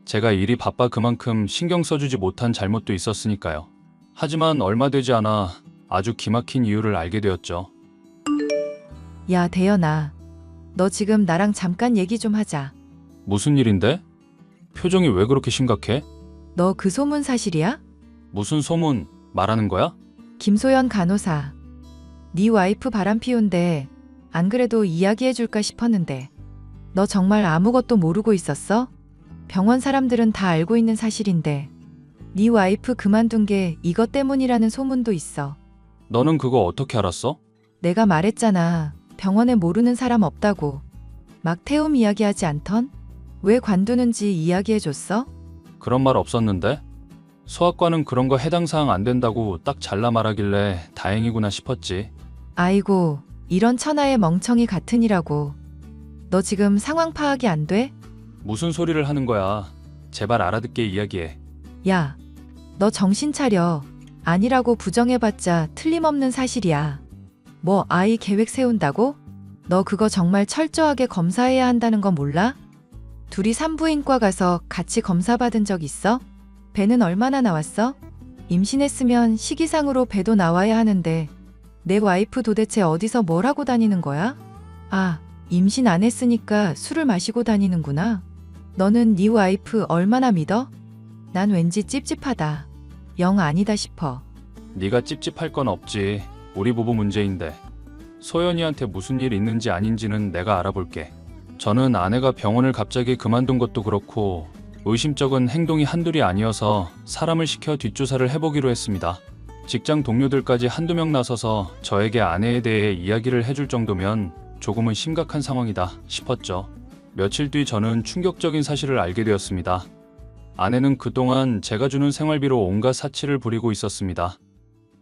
제가 일이 바빠 그만큼 신경 써주지 못한 잘못도 있었으니까요. 하지만 얼마 되지 않아 아주 기막힌 이유를 알게 되었죠. 야, 대연아. 너 지금 나랑 잠깐 얘기 좀 하자. 무슨 일인데? 표정이 왜 그렇게 심각해? 너 그 소문 사실이야? 무슨 소문 말하는 거야? 김소연 간호사. 네 와이프 바람 피운데 안 그래도 이야기해 줄까 싶었는데. 너 정말 아무것도 모르고 있었어? 병원 사람들은 다 알고 있는 사실인데. 네 와이프 그만둔 게 이것 때문이라는 소문도 있어. 너는 그거 어떻게 알았어? 내가 말했잖아. 병원에 모르는 사람 없다고. 막 태움 이야기하지 않던? 왜 관두는지 이야기해 줬어? 그런 말 없었는데? 소아과는 그런 거 해당 사항 안 된다고 딱 잘라 말하길래 다행이구나 싶었지. 아이고, 이런 천하의 멍청이 같으니라고. 너 지금 상황 파악이 안 돼? 무슨 소리를 하는 거야? 제발 알아듣게 이야기해. 야, 너 정신 차려. 아니라고 부정해봤자 틀림없는 사실이야. 뭐 아이 계획 세운다고? 너 그거 정말 철저하게 검사해야 한다는 거 몰라? 둘이 산부인과 가서 같이 검사 받은 적 있어? 배는 얼마나 나왔어? 임신했으면 시기상으로 배도 나와야 하는데 내 와이프 도대체 어디서 뭘 하고 다니는 거야? 아, 임신 안 했으니까 술을 마시고 다니는구나. 너는 네 와이프 얼마나 믿어? 난 왠지 찝찝하다. 영 아니다 싶어. 네가 찝찝할 건 없지. 우리 부부 문제인데. 소연이한테 무슨 일 있는지 아닌지는 내가 알아볼게. 저는 아내가 병원을 갑자기 그만둔 것도 그렇고 의심쩍은 행동이 한둘이 아니어서 사람을 시켜 뒷조사를 해보기로 했습니다. 직장 동료들까지 한두 명 나서서 저에게 아내에 대해 이야기를 해줄 정도면 조금은 심각한 상황이다 싶었죠. 며칠 뒤 저는 충격적인 사실을 알게 되었습니다. 아내는 그동안 제가 주는 생활비로 온갖 사치를 부리고 있었습니다.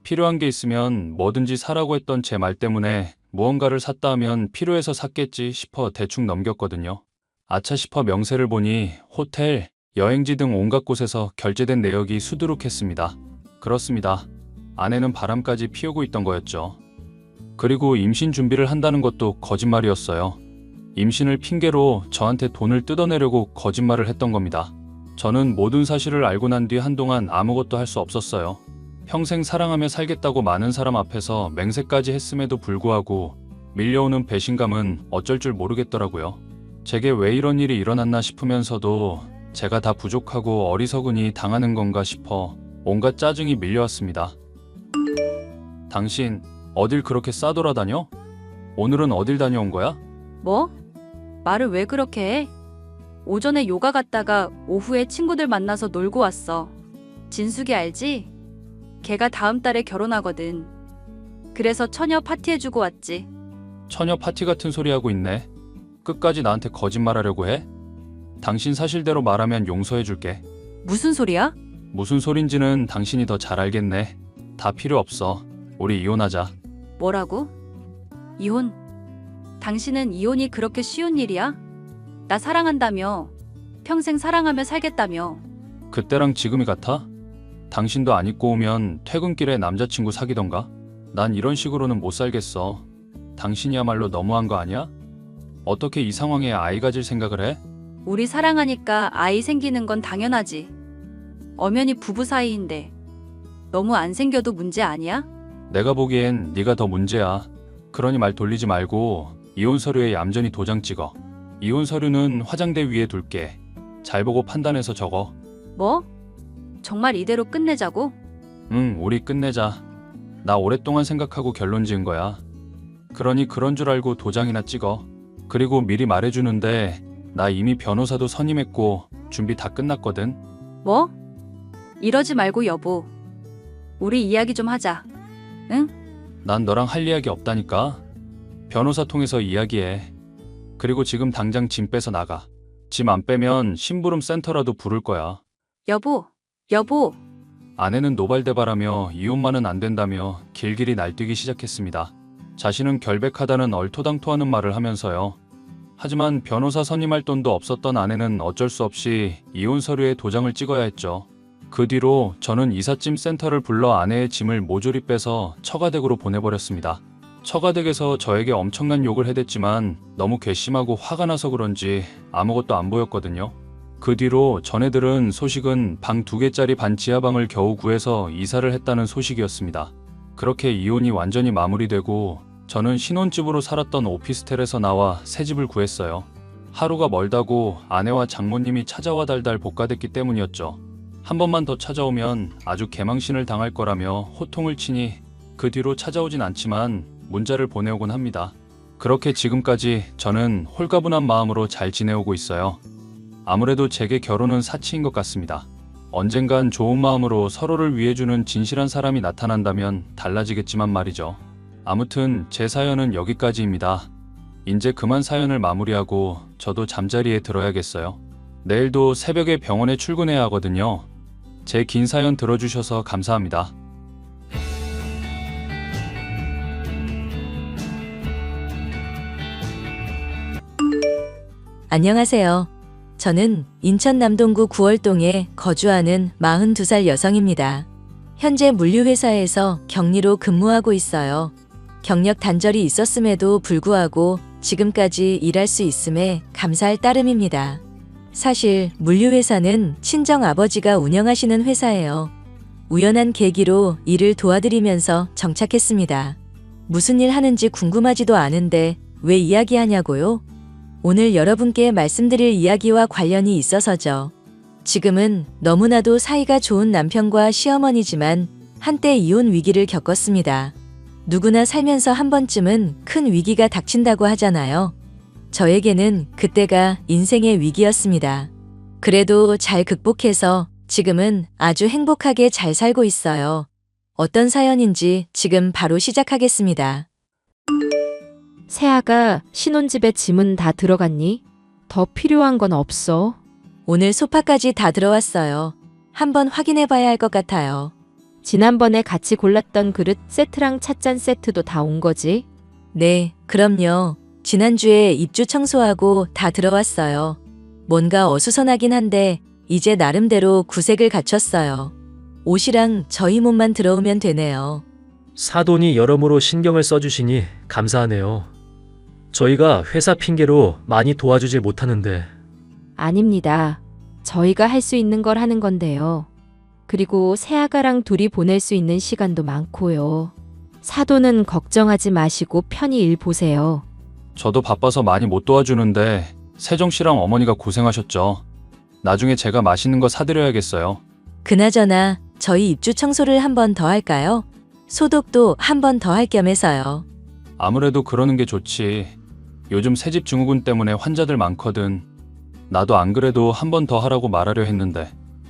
필요한 게 있으면 뭐든지 사라고 했던 제 말 때문에 무언가를 샀다 하면 필요해서 샀겠지 싶어 대충 넘겼거든요. 아차 싶어 명세를 보니 호텔, 여행지 등 온갖 곳에서 결제된 내역이 수두룩했습니다. 그렇습니다. 아내는 바람까지 피우고 있던 거였죠. 그리고 임신 준비를 한다는 것도 거짓말이었어요. 임신을 핑계로 저한테 돈을 뜯어내려고 거짓말을 했던 겁니다. 저는 모든 사실을 알고 난 뒤 한동안 아무것도 할 수 없었어요. 평생 사랑하며 살겠다고 많은 사람 앞에서 맹세까지 했음에도 불구하고 밀려오는 배신감은 어쩔 줄 모르겠더라고요. 제게 왜 이런 일이 일어났나 싶으면서도 제가 다 부족하고 어리석으니 당하는 건가 싶어 온갖 짜증이 밀려왔습니다. 당신 어딜 그렇게 싸돌아다녀? 오늘은 어딜 다녀온 거야? 뭐? 말을 왜 그렇게 해? 오전에 요가 갔다가 오후에 친구들 만나서 놀고 왔어. 진숙이 알지? 걔가 다음 달에 결혼하거든. 그래서 처녀 파티해주고 왔지. 처녀 파티 같은 소리 하고 있네. 끝까지 나한테 거짓말하려고 해? 당신 사실대로 말하면 용서해줄게. 무슨 소리야? 무슨 소린지는 당신이 더 잘 알겠네. 다 필요 없어. 우리 이혼하자. 뭐라고? 이혼? 당신은 이혼이 그렇게 쉬운 일이야? 나 사랑한다며. 평생 사랑하며 살겠다며. 그때랑 지금이 같아? 당신도 안 입고 오면 퇴근길에 남자친구 사귀던가? 난 이런 식으로는 못 살겠어. 당신이야말로 너무한 거 아니야? 어떻게 이 상황에 아이 가질 생각을 해? 우리 사랑하니까 아이 생기는 건 당연하지. 엄연히 부부 사이인데 너무 안 생겨도 문제 아니야? 내가 보기엔 네가 더 문제야. 그러니 말 돌리지 말고 이혼 서류에 얌전히 도장 찍어. 이혼 서류는 화장대 위에 둘게. 잘 보고 판단해서 적어. 뭐? 정말 이대로 끝내자고? 응, 우리 끝내자. 나 오랫동안 생각하고 결론 지은 거야. 그러니 그런 줄 알고 도장이나 찍어. 그리고 미리 말해주는데 나 이미 변호사도 선임했고 준비 다 끝났거든. 뭐? 이러지 말고 여보. 우리 이야기 좀 하자. 응? 난 너랑 할 이야기 없다니까. 변호사 통해서 이야기해. 그리고 지금 당장 짐 빼서 나가. 짐 안 빼면 심부름 센터라도 부를 거야. 여보. 여보. 아내는 노발대발하며 이혼만은 안 된다며 길길이 날뛰기 시작했습니다. 자신은 결백하다는 얼토당토하는 말을 하면서요. 하지만 변호사 선임할 돈도 없었던 아내는 어쩔 수 없이 이혼 서류에 도장을 찍어야 했죠. 그 뒤로 저는 이삿짐 센터를 불러 아내의 짐을 모조리 빼서 처가댁으로 보내버렸습니다. 처가댁에서 저에게 엄청난 욕을 해댔지만 너무 괘씸하고 화가 나서 그런지 아무것도 안 보였거든요. 그 뒤로 전해 들은 소식은 방 2개짜리 반 지하방을 겨우 구해서 이사를 했다는 소식이었습니다. 그렇게 이혼이 완전히 마무리되고 저는 신혼집으로 살았던 오피스텔에서 나와 새 집을 구했어요. 하루가 멀다고 아내와 장모님이 찾아와 달달 볶아댔기 때문이었죠. 한 번만 더 찾아오면 아주 개망신을 당할 거라며 호통을 치니 그 뒤로 찾아오진 않지만 문자를 보내오곤 합니다. 그렇게 지금까지 저는 홀가분한 마음으로 잘 지내오고 있어요. 아무래도 제게 결혼은 사치인 것 같습니다. 언젠간 좋은 마음으로 서로를 위해주는 진실한 사람이 나타난다면 달라지겠지만 말이죠. 아무튼 제 사연은 여기까지입니다. 이제 그만 사연을 마무리하고 저도 잠자리에 들어야겠어요. 내일도 새벽에 병원에 출근해야 하거든요. 제 긴 사연 들어주셔서 감사합니다. 안녕하세요. 저는 인천 남동구 구월동에 거주하는 42살 여성입니다. 현재 물류회사에서 격리로 근무하고 있어요. 경력 단절이 있었음에도 불구하고 지금까지 일할 수 있음에 감사할 따름입니다. 사실 물류회사는 친정 아버지가 운영하시는 회사예요. 우연한 계기로 일을 도와드리면서 정착했습니다. 무슨 일 하는지 궁금하지도 않은데 왜 이야기하냐고요? 오늘 여러분께 말씀드릴 이야기와 관련이 있어서죠. 지금은 너무나도 사이가 좋은 남편과 시어머니지만 한때 이혼 위기를 겪었습니다. 누구나 살면서 한 번쯤은 큰 위기가 닥친다고 하잖아요. 저에게는 그때가 인생의 위기였습니다. 그래도 잘 극복해서 지금은 아주 행복하게 잘 살고 있어요. 어떤 사연인지 지금 바로 시작하겠습니다. 세아가 신혼집에 짐은 다 들어갔니? 더 필요한 건 없어. 오늘 소파까지 다 들어왔어요. 한번 확인해 봐야 할 것 같아요. 지난번에 같이 골랐던 그릇 세트랑 찻잔 세트도 다 온 거지? 네, 그럼요. 지난주에 입주 청소하고 다 들어왔어요. 뭔가 어수선하긴 한데 이제 나름대로 구색을 갖췄어요. 옷이랑 저희 몸만 들어오면 되네요. 사돈이 여러모로 신경을 써주시니 감사하네요. 저희가 회사 핑계로 많이 도와주질 못하는데. 아닙니다. 저희가 할 수 있는 걸 하는 건데요. 그리고 새아가랑 둘이 보낼 수 있는 시간도 많고요. 사돈은 걱정하지 마시고 편히 일 보세요. 저도 바빠서 많이 못 도와주는데 세정 씨랑 어머니가 고생하셨죠. 나중에 제가 맛있는 거 사드려야겠어요. 그나저나 저희 입주 청소를 한 번 더 할까요? 소독도 한 번 더 할 겸해서요. 아무래도 그러는 게 좋지. 요즘 새집 증후군 때문에 환자들 많거든. 나도 안 그래도 한 번 더 하라고 말하려 했는데.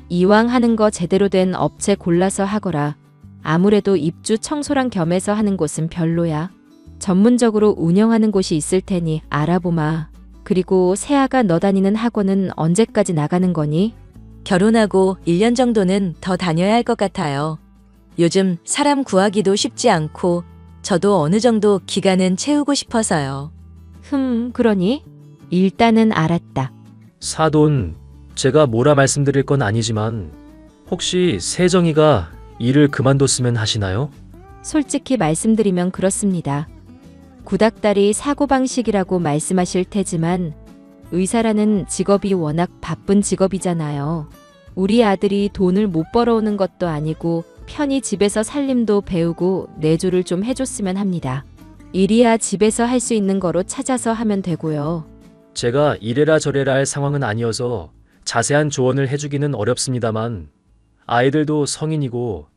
이왕 하는 거 제대로 된 업체 골라서 하거라. 아무래도 입주 청소랑 겸해서 하는 곳은 별로야. 전문적으로 운영하는 곳이 있을 테니 알아보마. 그리고 세아가 너 다니는 학원은 언제까지 나가는 거니? 결혼하고 1년 정도는 더 다녀야 할 것 같아요. 요즘 사람 구하기도 쉽지 않고 저도 어느 정도 기간은 채우고 싶어서요. 그러니? 일단은 알았다. 사돈, 제가 뭐라 말씀드릴 건 아니지만 혹시 세정이가 일을 그만뒀으면 하시나요? 솔직히 말씀드리면 그렇습니다. 구닥다리 사고방식이라고 말씀하실 테지만 의사라는 직업이 워낙 바쁜 직업이잖아요. 우리 아들이 돈을 못 벌어오는 것도 아니고 편히 집에서 살림도 배우고 내조를 좀 해줬으면 합니다. 일이야 집에서 할 수 있는 거로 찾아서 하면 되고요. 제가 이래라 저래라 할 상황은 아니어서 자세한 조언을 해주기는 어렵습니다만 아이들도 성인이고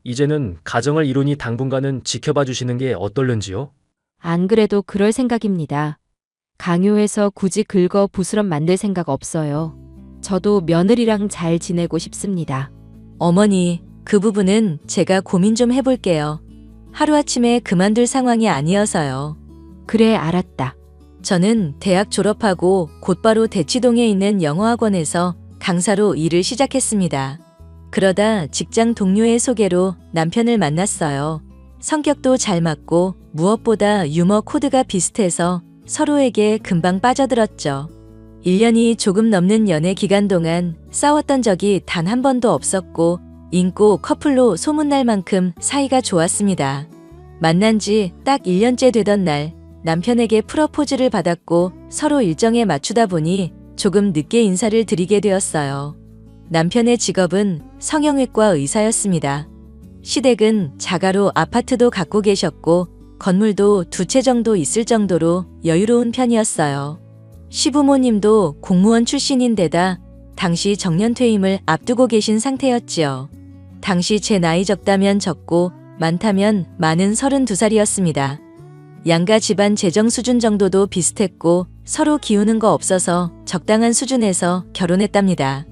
이제는 가정을 이루니 당분간은 지켜봐 주시는 게 어떨는지요? 안 그래도 그럴 생각입니다. 강요해서 굳이 긁어 부스럼 만들 생각 없어요. 저도 며느리랑 잘 지내고 싶습니다. 어머니, 그 부분은 제가 고민 좀 해볼게요. 하루아침에 그만둘 상황이 아니어서요. 그래, 알았다. 저는 대학 졸업하고 곧바로 대치동에 있는 영어학원에서 강사로 일을 시작했습니다. 그러다 직장 동료의 소개로 남편을 만났어요. 성격도 잘 맞고 무엇보다 유머 코드가 비슷해서 서로에게 금방 빠져들었죠. 1년이 조금 넘는 연애 기간 동안 싸웠던 적이 단 한 번도 없었고 인고 커플로 소문날 만큼 사이가 좋았습니다. 만난 지 딱 1년째 되던 날 남편에게 프러포즈를 받았고 서로 일정에 맞추다 보니 조금 늦게 인사를 드리게 되었어요. 남편의 직업은 성형외과 의사였습니다. 시댁은 자가로 아파트도 갖고 계셨고 건물도 2채 정도 있을 정도로 여유로운 편이었어요. 시부모님도 공무원 출신인데다 당시 정년퇴임을 앞두고 계신 상태였지요. 당시 제 나이 적다면 적고 많다면 많은 32살이었습니다. 양가 집안 재정 수준 정도도 비슷했고 서로 기우는 거 없어서 적당한 수준에서 결혼했답니다.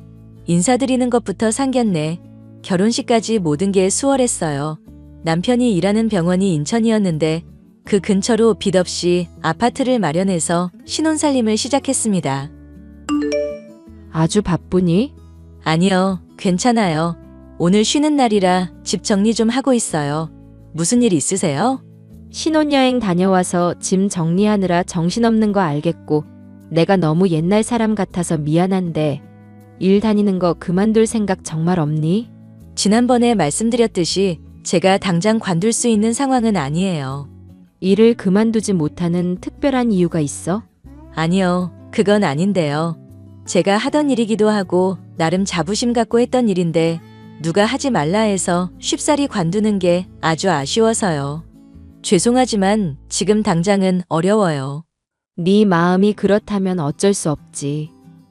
인사드리는 것부터 상견례, 결혼식까지 모든 게 수월했어요. 남편이 일하는 병원이 인천이었는데 그 근처로 빚 없이 아파트를 마련해서 신혼살림을 시작했습니다. 아주 바쁘니? 아니요, 괜찮아요. 오늘 쉬는 날이라 집 정리 좀 하고 있어요. 무슨 일 있으세요? 신혼여행 다녀와서 짐 정리하느라 정신없는 거 알겠고 내가 너무 옛날 사람 같아서 미안한데 일 다니는 거 그만둘 생각 정말 없니? 지난번에 말씀드렸듯이 제가 당장 관둘 수 있는 상황은 아니에요. 일을 그만두지 못하는 특별한 이유가 있어? 아니요, 그건 아닌데요. 제가 하던 일이기도 하고 나름 자부심 갖고 했던 일인데 누가 하지 말라 해서 쉽사리 관두는 게 아주 아쉬워서요. 죄송하지만 지금 당장은 어려워요. 네 마음이 그렇다면 어쩔 수 없지.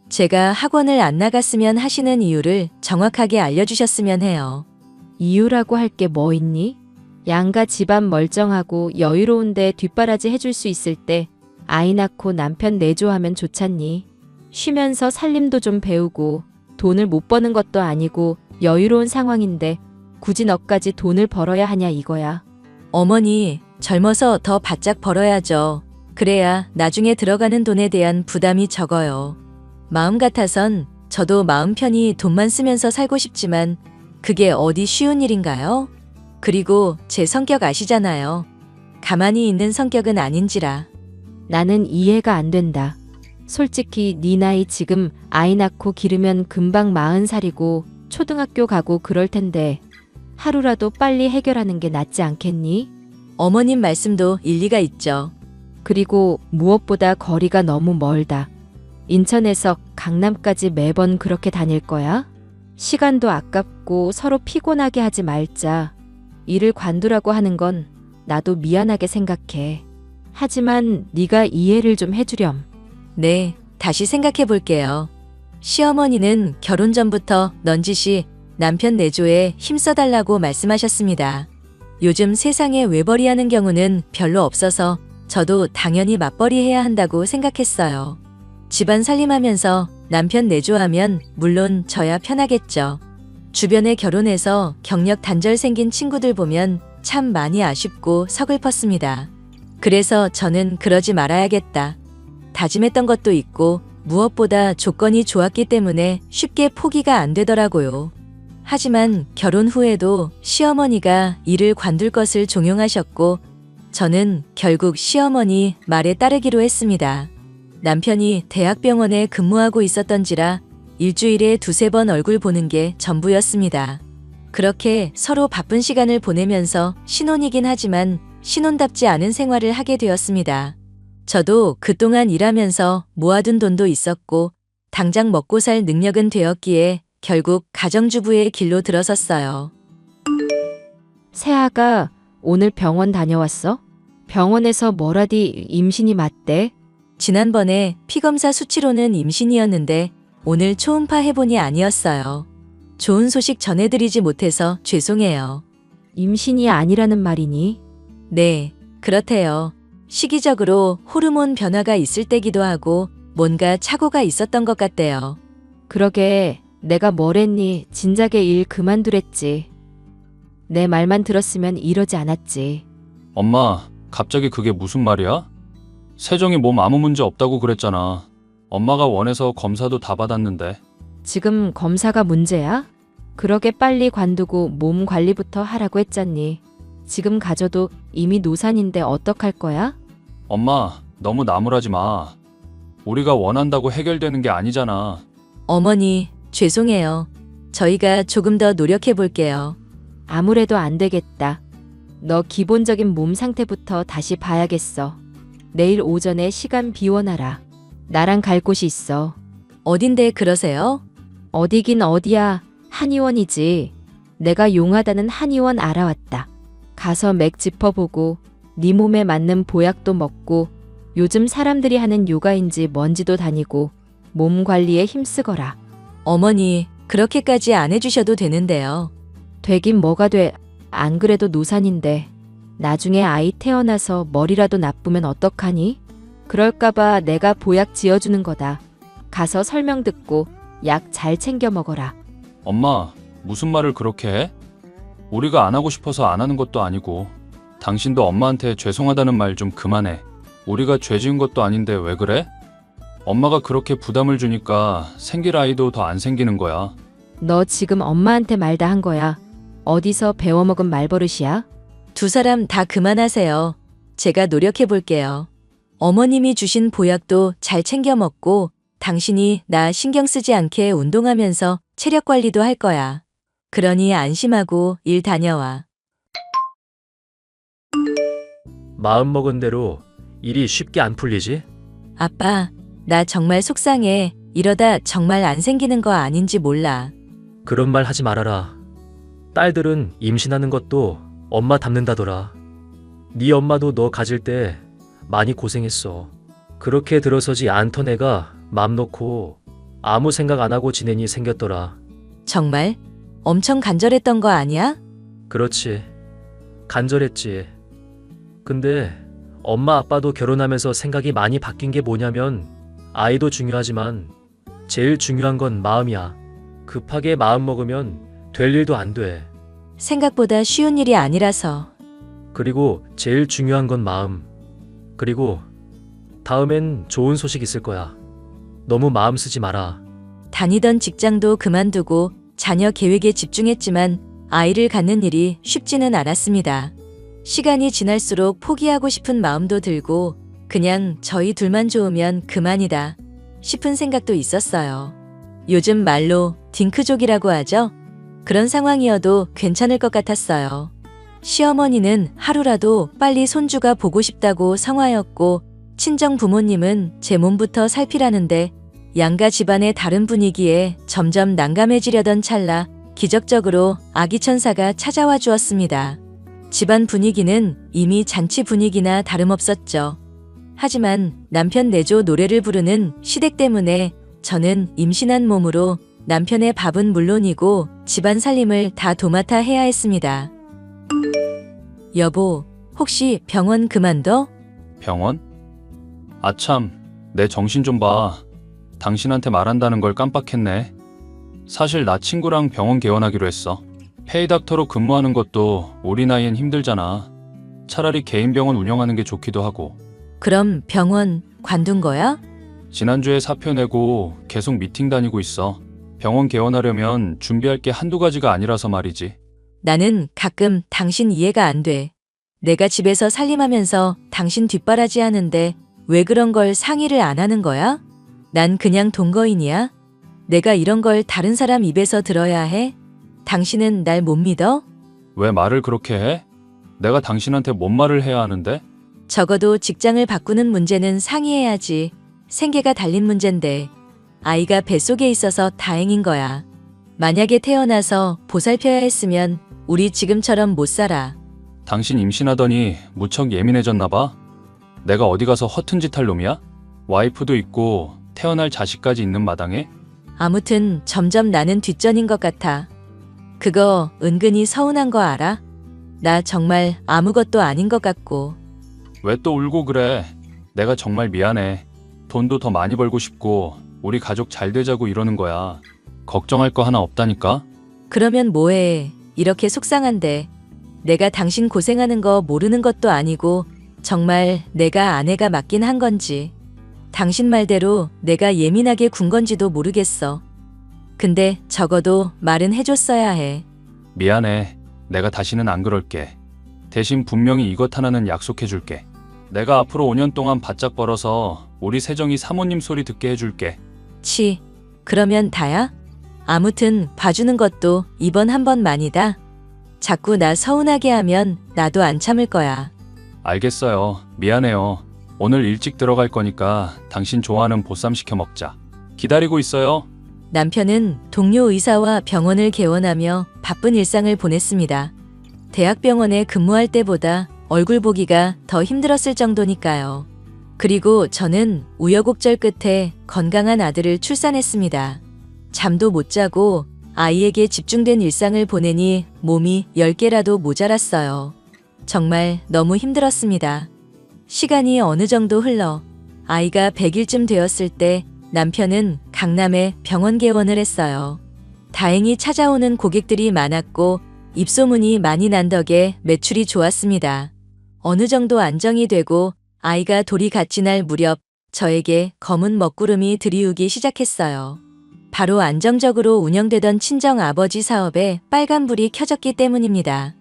제가 학원을 안 나갔으면 하시는 이유를 정확하게 알려주셨으면 해요. 이유라고 할 게 뭐 있니? 양가 집안 멀쩡하고 여유로운데 뒷바라지 해줄 수 있을 때 아이 낳고 남편 내조하면 좋잖니. 쉬면서 살림도 좀 배우고 돈을 못 버는 것도 아니고 여유로운 상황인데 굳이 너까지 돈을 벌어야 하냐 이거야. 어머니, 젊어서 더 바짝 벌어야죠. 그래야 나중에 들어가는 돈에 대한 부담이 적어요. 마음 같아선 저도 마음 편히 돈만 쓰면서 살고 싶지만 그게 어디 쉬운 일인가요? 그리고 제 성격 아시잖아요. 가만히 있는 성격은 아닌지라. 나는 이해가 안 된다. 솔직히 네 나이 지금 아이 낳고 기르면 금방 40살이고 초등학교 가고 그럴 텐데 하루라도 빨리 해결하는 게 낫지 않겠니? 어머님 말씀도 일리가 있죠. 그리고 무엇보다 거리가 너무 멀다. 인천에서 강남까지 매번 그렇게 다닐 거야? 시간도 아깝고 서로 피곤하게 하지 말자. 일을 관두라고 하는 건 나도 미안하게 생각해. 하지만 네가 이해를 좀 해주렴. 네, 다시 생각해 볼게요. 시어머니는 결혼 전부터 넌지시 남편 내조에 힘써달라고 말씀하셨습니다. 요즘 세상에 외벌이하는 경우는 별로 없어서 저도 당연히 맞벌이해야 한다고 생각했어요. 집안 살림하면서 남편 내조하면 물론 저야 편하겠죠. 주변에 결혼해서 경력 단절 생긴 친구들 보면 참 많이 아쉽고 서글펐습니다. 그래서 저는 그러지 말아야겠다. 다짐했던 것도 있고 무엇보다 조건이 좋았기 때문에 쉽게 포기가 안 되더라고요. 하지만 결혼 후에도 시어머니가 일을 관둘 것을 종용하셨고 저는 결국 시어머니 말에 따르기로 했습니다. 남편이 대학병원에 근무하고 있었던지라 일주일에 2-3번 얼굴 보는 게 전부였습니다. 그렇게 서로 바쁜 시간을 보내면서 신혼이긴 하지만 신혼답지 않은 생활을 하게 되었습니다. 저도 그동안 일하면서 모아둔 돈도 있었고 당장 먹고 살 능력은 되었기에 결국 가정주부의 길로 들어섰어요. 세아가 오늘 병원 다녀왔어? 병원에서 뭐라디 임신이 맞대? 지난번에 피검사 수치로는 임신이었는데 오늘 초음파 해보니 아니었어요. 좋은 소식 전해드리지 못해서 죄송해요. 임신이 아니라는 말이니? 네, 그렇대요. 시기적으로 호르몬 변화가 있을 때기도 하고 뭔가 착오가 있었던 것 같대요. 그러게 내가 뭐랬니? 진작에 일 그만두랬지. 내 말만 들었으면 이러지 않았지. 엄마, 갑자기 그게 무슨 말이야? 세정이 몸 아무 문제 없다고 그랬잖아. 엄마가 원해서 검사도 다 받았는데. 지금 검사가 문제야? 그러게 빨리 관두고 몸 관리부터 하라고 했잖니. 지금 가져도 이미 노산인데 어떡할 거야? 엄마, 너무 나무라지 마. 우리가 원한다고 해결되는 게 아니잖아. 어머니, 죄송해요. 저희가 조금 더 노력해 볼게요. 아무래도 안 되겠다. 너 기본적인 몸 상태부터 다시 봐야겠어. 내일 오전에 시간 비워놔라. 나랑 갈 곳이 있어. 어딘데 그러세요? 어디긴 어디야. 한의원이지. 내가 용하다는 한의원 알아왔다. 가서 맥 짚어보고 네 몸에 맞는 보약도 먹고 요즘 사람들이 하는 요가인지 뭔지도 다니고 몸 관리에 힘쓰거라. 어머니, 그렇게까지 안 해주셔도 되는데요. 되긴 뭐가 돼. 안 그래도 노산인데 나중에 아이 태어나서 머리라도 나쁘면 어떡하니? 그럴까봐 내가 보약 지어주는 거다. 가서 설명 듣고 약 잘 챙겨 먹어라. 엄마, 무슨 말을 그렇게 해? 우리가 안 하고 싶어서 안 하는 것도 아니고 당신도 엄마한테 죄송하다는 말 좀 그만해. 우리가 죄 지은 것도 아닌데 왜 그래? 엄마가 그렇게 부담을 주니까 생길 아이도 더 안 생기는 거야. 너 지금 엄마한테 말 다 한 거야. 어디서 배워먹은 말버릇이야? 두 사람 다 그만하세요. 제가 노력해 볼게요. 어머님이 주신 보약도 잘 챙겨 먹고 당신이 나 신경 쓰지 않게 운동하면서 체력 관리도 할 거야. 그러니 안심하고 일 다녀와. 마음먹은 대로 일이 쉽게 안 풀리지? 아빠, 나 정말 속상해. 이러다 정말 안 생기는 거 아닌지 몰라. 그런 말 하지 말아라. 딸들은 임신하는 것도 엄마 닮는다더라. 네 엄마도 너 가질 때 많이 고생했어. 그렇게 들어서지 않던 애가 맘 놓고 아무 생각 안 하고 지내니 생겼더라. 정말? 엄청 간절했던 거 아니야? 그렇지. 간절했지. 근데 엄마 아빠도 결혼하면서 생각이 많이 바뀐 게 뭐냐면 아이도 중요하지만 제일 중요한 건 마음이야. 급하게 마음 먹으면 될 일도 안 돼. 생각보다 쉬운 일이 아니라서. 그리고 제일 중요한 건 마음. 그리고 다음엔 좋은 소식 있을 거야. 너무 마음 쓰지 마라. 다니던 직장도 그만두고 자녀 계획에 집중했지만 아이를 갖는 일이 쉽지는 않았습니다. 시간이 지날수록 포기하고 싶은 마음도 들고 그냥 저희 둘만 좋으면 그만이다 싶은 생각도 있었어요. 요즘 말로 딩크족이라고 하죠. 그런 상황이어도 괜찮을 것 같았어요. 시어머니는 하루라도 빨리 손주가 보고 싶다고 성화였고 친정 부모님은 제 몸부터 살피라는데 양가 집안의 다른 분위기에 점점 난감해지려던 찰나 기적적으로 아기 천사가 찾아와 주었습니다. 집안 분위기는 이미 잔치 분위기나 다름없었죠. 하지만 남편 내조 노래를 부르는 시댁 때문에 저는 임신한 몸으로 남편의 밥은 물론이고 집안 살림을 다 도맡아 해야 했습니다. 여보, 혹시 병원 그만둬? 병원? 아참, 내 정신 좀 봐. 당신한테 말한다는 걸 깜빡했네. 사실 나 친구랑 병원 개원하기로 했어. 페이닥터로 근무하는 것도 우리 나이엔 힘들잖아. 차라리 개인 병원 운영하는 게 좋기도 하고. 그럼 병원 관둔 거야? 지난주에 사표 내고 계속 미팅 다니고 있어. 병원 개원하려면 준비할 게 한두 가지가 아니라서 말이지. 나는 가끔 당신 이해가 안 돼. 내가 집에서 살림하면서 당신 뒷바라지 하는데 왜 그런 걸 상의를 안 하는 거야? 난 그냥 동거인이야? 내가 이런 걸 다른 사람 입에서 들어야 해? 당신은 날 못 믿어? 왜 말을 그렇게 해? 내가 당신한테 뭔 말을 해야 하는데? 적어도 직장을 바꾸는 문제는 상의해야지. 생계가 달린 문제인데 아이가 뱃속에 있어서 다행인 거야. 만약에 태어나서 보살펴야 했으면 우리 지금처럼 못 살아. 당신 임신하더니 무척 예민해졌나 봐? 내가 어디 가서 허튼 짓 할 놈이야? 와이프도 있고 태어날 자식까지 있는 마당에? 아무튼 점점 나는 뒷전인 것 같아. 그거 은근히 서운한 거 알아? 나 정말 아무것도 아닌 것 같고. 왜 또 울고 그래? 내가 정말 미안해. 돈도 더 많이 벌고 싶고 우리 가족 잘 되자고 이러는 거야. 걱정할 거 하나 없다니까? 그러면 뭐해. 이렇게 속상한데. 내가 당신 고생하는 거 모르는 것도 아니고 정말 내가 아내가 맞긴 한 건지. 당신 말대로 내가 예민하게 군 건지도 모르겠어. 근데 적어도 말은 해줬어야 해. 미안해. 내가 다시는 안 그럴게. 대신 분명히 이것 하나는 약속해줄게. 내가 앞으로 5년 동안 바짝 벌어서 우리 세정이 사모님 소리 듣게 해줄게. 치, 그러면 다야? 아무튼 봐주는 것도 이번 한 번만이다. 자꾸 나 서운하게 하면 나도 안 참을 거야. 알겠어요. 미안해요. 오늘 일찍 들어갈 거니까 당신 좋아하는 보쌈 시켜 먹자. 기다리고 있어요. 남편은 동료 의사와 병원을 개원하며 바쁜 일상을 보냈습니다. 대학병원에 근무할 때보다 얼굴 보기가 더 힘들었을 정도니까요. 그리고 저는 우여곡절 끝에 건강한 아들을 출산했습니다. 잠도 못 자고 아이에게 집중된 일상을 보내니 몸이 10개라도 모자랐어요. 정말 너무 힘들었습니다. 시간이 어느 정도 흘러 아이가 100일쯤 되었을 때 남편은 강남에 병원 개원을 했어요. 다행히 찾아오는 고객들이 많았고 입소문이 많이 난 덕에 매출이 좋았습니다. 어느 정도 안정이 되고 아이가 돌이 같이 날 무렵 저에게 검은 먹구름이 들이우기 시작했어요. 바로 안정적으로 운영되던 친정 아버지 사업에 빨간불이 켜졌기 때문입니다.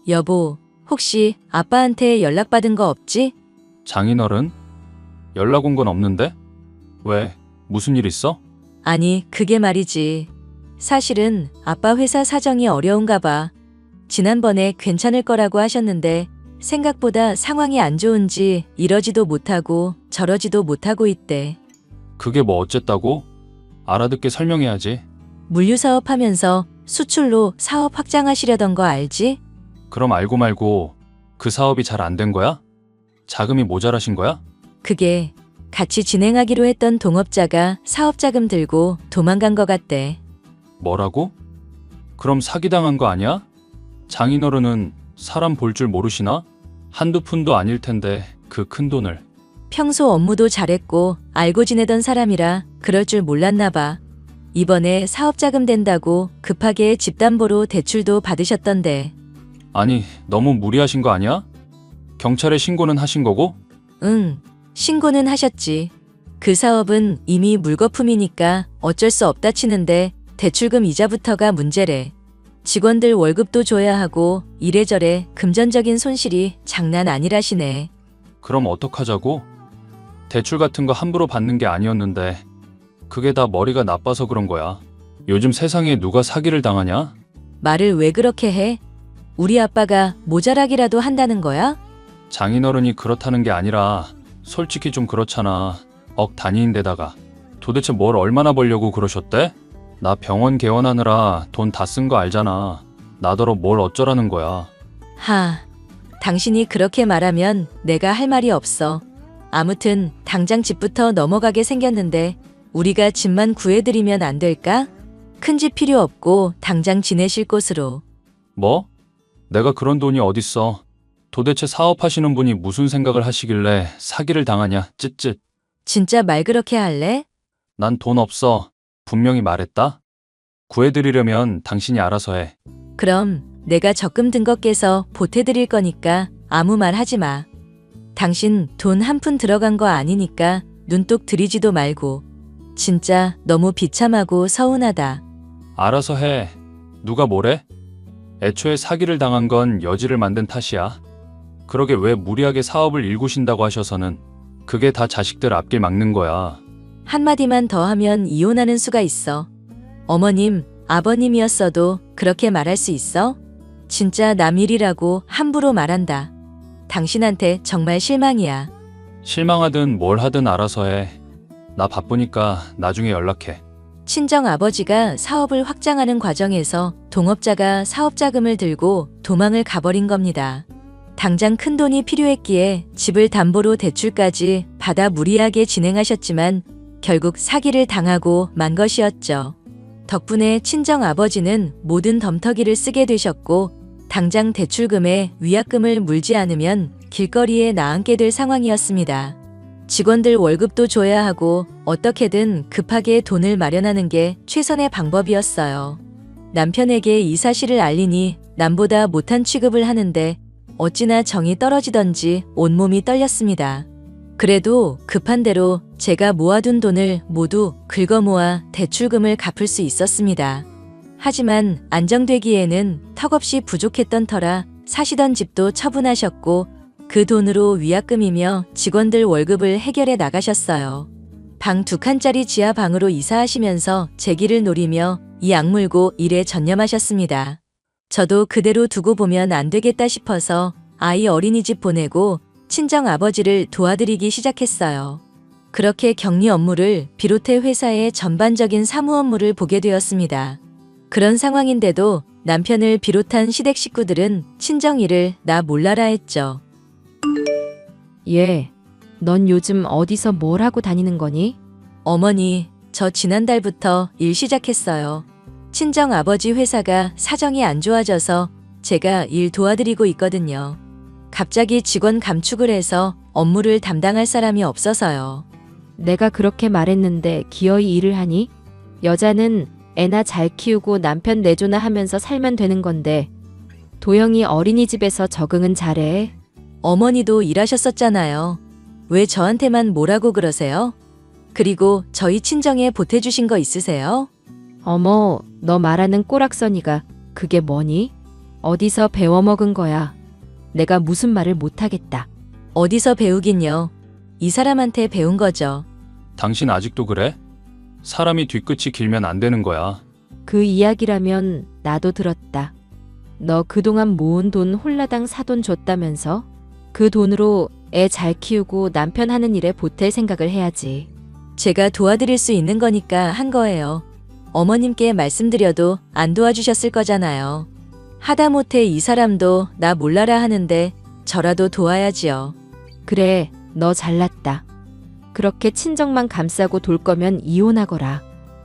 여보, 혹시 아빠한테 연락받은 거 없지? 장인어른? 연락 온 건 없는데? 왜? 무슨 일 있어? 아니, 그게 말이지. 사실은 아빠 회사 사정이 어려운가 봐. 지난번에 괜찮을 거라고 하셨는데 생각보다 상황이 안 좋은지 이러지도 못하고 저러지도 못하고 있대. 그게 뭐 어쨌다고? 알아듣게 설명해야지. 물류 사업하면서 수출로 사업 확장하시려던 거 알지? 그럼 알고 말고 그 사업이 잘 안 된 거야? 자금이 모자라신 거야? 그게 같이 진행하기로 했던 동업자가 사업 자금 들고 도망간 거 같대. 뭐라고? 그럼 사기당한 거 아니야? 장인어른은 사람 볼 줄 모르시나? 한두 푼도 아닐 텐데 그 큰 돈을. 평소 업무도 잘했고 알고 지내던 사람이라 그럴 줄 몰랐나 봐. 이번에 사업 자금 된다고 급하게 집담보로 대출도 받으셨던데. 아니, 너무 무리하신 거 아니야? 경찰에 신고는 하신 거고? 응, 신고는 하셨지. 그 사업은 이미 물거품이니까 어쩔 수 없다 치는데 대출금 이자부터가 문제래. 직원들 월급도 줘야 하고 이래저래 금전적인 손실이 장난 아니라시네. 그럼 어떡하자고? 대출 같은 거 함부로 받는 게 아니었는데 그게 다 머리가 나빠서 그런 거야. 요즘 세상에 누가 사기를 당하냐? 말을 왜 그렇게 해? 우리 아빠가 모자라기라도 한다는 거야? 장인어른이 그렇다는 게 아니라 솔직히 좀 그렇잖아. 억 단위인데다가 도대체 뭘 얼마나 벌려고 그러셨대? 나 병원 개원하느라 돈 다 쓴 거 알잖아. 나더러 뭘 어쩌라는 거야. 하, 당신이 그렇게 말하면 내가 할 말이 없어. 아무튼 당장 집부터 넘어가게 생겼는데 우리가 집만 구해드리면 안 될까? 큰 집 필요 없고 당장 지내실 곳으로. 뭐? 내가 그런 돈이 어딨어. 도대체 사업하시는 분이 무슨 생각을 하시길래 사기를 당하냐, 쯧쯧. 진짜 말 그렇게 할래? 난 돈 없어. 분명히 말했다. 구해드리려면 당신이 알아서 해. 그럼 내가 적금 든 것 깨서 보태드릴 거니까 아무 말 하지 마. 당신 돈 한 푼 들어간 거 아니니까 눈독 들이지도 말고. 진짜 너무 비참하고 서운하다. 알아서 해. 누가 뭐래? 애초에 사기를 당한 건 여지를 만든 탓이야. 그러게 왜 무리하게 사업을 일구신다고 하셔서는 그게 다 자식들 앞길 막는 거야. 한마디만 더 하면 이혼하는 수가 있어. 어머님, 아버님이었어도 그렇게 말할 수 있어? 진짜 남 일이라고 함부로 말한다. 당신한테 정말 실망이야. 실망하든 뭘 하든 알아서 해. 나 바쁘니까 나중에 연락해. 친정 아버지가 사업을 확장하는 과정에서 동업자가 사업 자금을 들고 도망을 가버린 겁니다. 당장 큰 돈이 필요했기에 집을 담보로 대출까지 받아 무리하게 진행하셨지만 결국 사기를 당하고 만 것이었죠. 덕분에 친정 아버지는 모든 덤터기를 쓰게 되셨고 당장 대출금에 위약금을 물지 않으면 길거리에 나앉게 될 상황이었습니다. 직원들 월급도 줘야 하고 어떻게든 급하게 돈을 마련하는 게 최선의 방법이었어요. 남편에게 이 사실을 알리니 남보다 못한 취급을 하는데 어찌나 정이 떨어지던지 온몸이 떨렸습니다. 그래도 급한 대로 제가 모아둔 돈을 모두 긁어모아 대출금을 갚을 수 있었습니다. 하지만 안정되기에는 턱없이 부족했던 터라 사시던 집도 처분하셨고 그 돈으로 위약금이며 직원들 월급을 해결해 나가셨어요. 방 2칸짜리 지하 방으로 이사하시면서 재기를 노리며 이 악물고 일에 전념하셨습니다. 저도 그대로 두고 보면 안 되겠다 싶어서 아이 어린이집 보내고 친정 아버지를 도와드리기 시작했어요. 그렇게 격리 업무를 비롯해 회사의 전반적인 사무 업무를 보게 되었습니다. 그런 상황인데도 남편을 비롯한 시댁 식구들은 친정일을 나 몰라라 했죠. 얘, 넌 요즘 어디서 뭘 하고 다니는 거니? 어머니, 저 지난달부터 일 시작했어요. 친정 아버지 회사가 사정이 안 좋아져서 제가 일 도와드리고 있거든요. 갑자기 직원 감축을 해서 업무를 담당할 사람이 없어서요. 내가 그렇게 말했는데 기어이 일을 하니? 여자는 애나 잘 키우고 남편 내조나 하면서 살면 되는 건데 도영이 어린이집에서 적응은 잘해. 어머니도 일하셨었잖아요. 왜 저한테만 뭐라고 그러세요? 그리고 저희 친정에 보태주신 거 있으세요? 어머, 너 말하는 꼬락서니가 그게 뭐니? 어디서 배워먹은 거야? 내가 무슨 말을 못하겠다. 어디서 배우긴요. 이 사람한테 배운 거죠. 당신 아직도 그래? 사람이 뒤끝이 길면 안 되는 거야. 그 이야기라면 나도 들었다. 너 그동안 모은 돈 홀라당 사돈 줬다면서? 그 돈으로 애 잘 키우고 남편 하는 일에 보탤 생각을 해야지. 제가 도와드릴 수 있는 거니까 한 거예요. 어머님께 말씀드려도 안 도와주셨을 거잖아요. 하다못해 이 사람도 나 몰라라 하는데 저라도 도와야지요. 그래, 너 잘났다. 그렇게 친정만 감싸고 돌 거면 이혼하거라.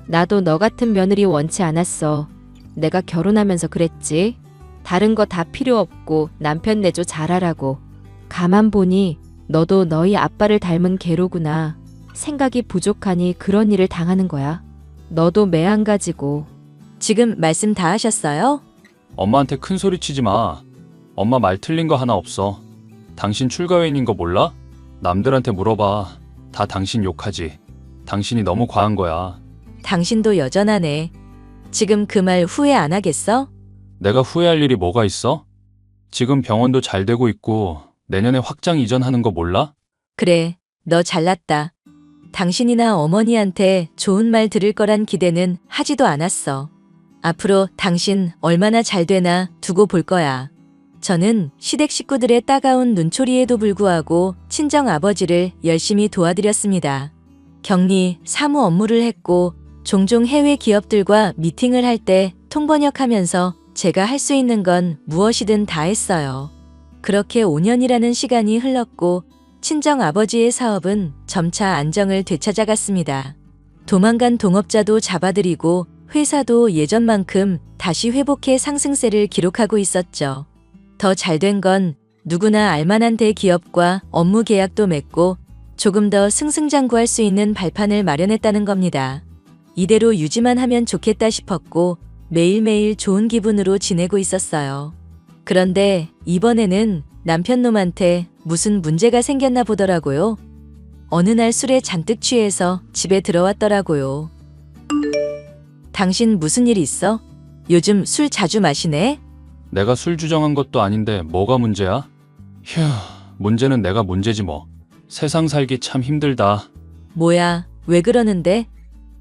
나도 너 같은 며느리 원치 않았어. 내가 결혼하면서 그랬지. 다른 거 다 필요 없고 남편 내조 잘하라고. 가만 보니 너도 너희 아빠를 닮은 개로구나. 생각이 부족하니 그런 일을 당하는 거야. 너도 매한 가지고. 지금 말씀 다 하셨어요? 엄마한테 큰 소리 치지 마. 엄마 말 틀린 거 하나 없어. 당신 출가회인인 거 몰라? 남들한테 물어봐. 다 당신 욕하지. 당신이 너무 과한 거야. 당신도 여전하네. 지금 그 말 후회 안 하겠어? 내가 후회할 일이 뭐가 있어? 지금 병원도 잘 되고 있고 내년에 확장 이전하는 거 몰라? 그래, 너 잘났다. 당신이나 어머니한테 좋은 말 들을 거란 기대는 하지도 않았어. 앞으로 당신 얼마나 잘 되나 두고 볼 거야. 저는 시댁 식구들의 따가운 눈초리에도 불구하고 친정 아버지를 열심히 도와드렸습니다. 격리, 사무 업무를 했고 종종 해외 기업들과 미팅을 할 때 통번역하면서 제가 할 수 있는 건 무엇이든 다 했어요. 그렇게 5년이라는 시간이 흘렀고 친정 아버지의 사업은 점차 안정을 되찾아갔습니다. 도망간 동업자도 잡아들이고 회사도 예전만큼 다시 회복해 상승세를 기록하고 있었죠. 더 잘된 건 누구나 알만한 대기업과 업무 계약도 맺고 조금 더 승승장구할 수 있는 발판을 마련했다는 겁니다. 이대로 유지만 하면 좋겠다 싶었고 매일매일 좋은 기분으로 지내고 있었어요. 그런데 이번에는 남편 놈한테 무슨 문제가 생겼나 보더라고요. 어느 날 술에 잔뜩 취해서 집에 들어왔더라고요. 당신 무슨 일 있어? 요즘 술 자주 마시네? 내가 술 주정한 것도 아닌데 뭐가 문제야? 휴, 문제는 내가 문제지 뭐. 세상 살기 참 힘들다. 뭐야, 왜 그러는데?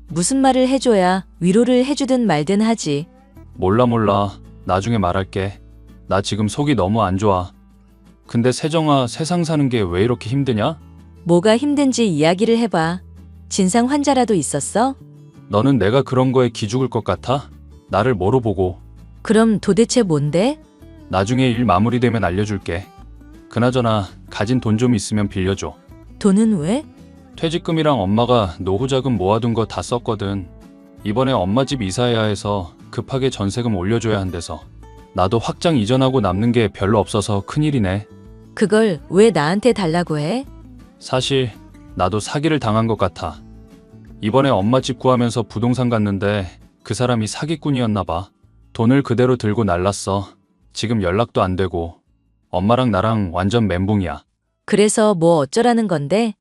무슨 말을 해줘야 위로를 해주든 말든 하지. 몰라. 나중에 말할게. 나 지금 속이 너무 안 좋아. 근데 세정아, 세상 사는 게 왜 이렇게 힘드냐? 뭐가 힘든지 이야기를 해봐. 진상 환자라도 있었어? 너는 내가 그런 거에 기죽을 것 같아? 나를 뭐로 보고. 그럼 도대체 뭔데? 나중에 일 마무리되면 알려줄게. 그나저나 가진 돈 좀 있으면 빌려줘. 돈은 왜? 퇴직금이랑 엄마가 노후자금 모아둔 거 다 썼거든. 이번에 엄마 집 이사해야 해서 급하게 전세금 올려줘야 한대서. 나도 확장 이전하고 남는 게 별로 없어서 큰일이네. 그걸 왜 나한테 달라고 해? 사실 나도 사기를 당한 것 같아. 이번에 엄마 집 구하면서 부동산 갔는데 그 사람이 사기꾼이었나 봐. 돈을 그대로 들고 날랐어. 지금 연락도 안 되고. 엄마랑 나랑 완전 멘붕이야. 그래서 뭐 어쩌라는 건데?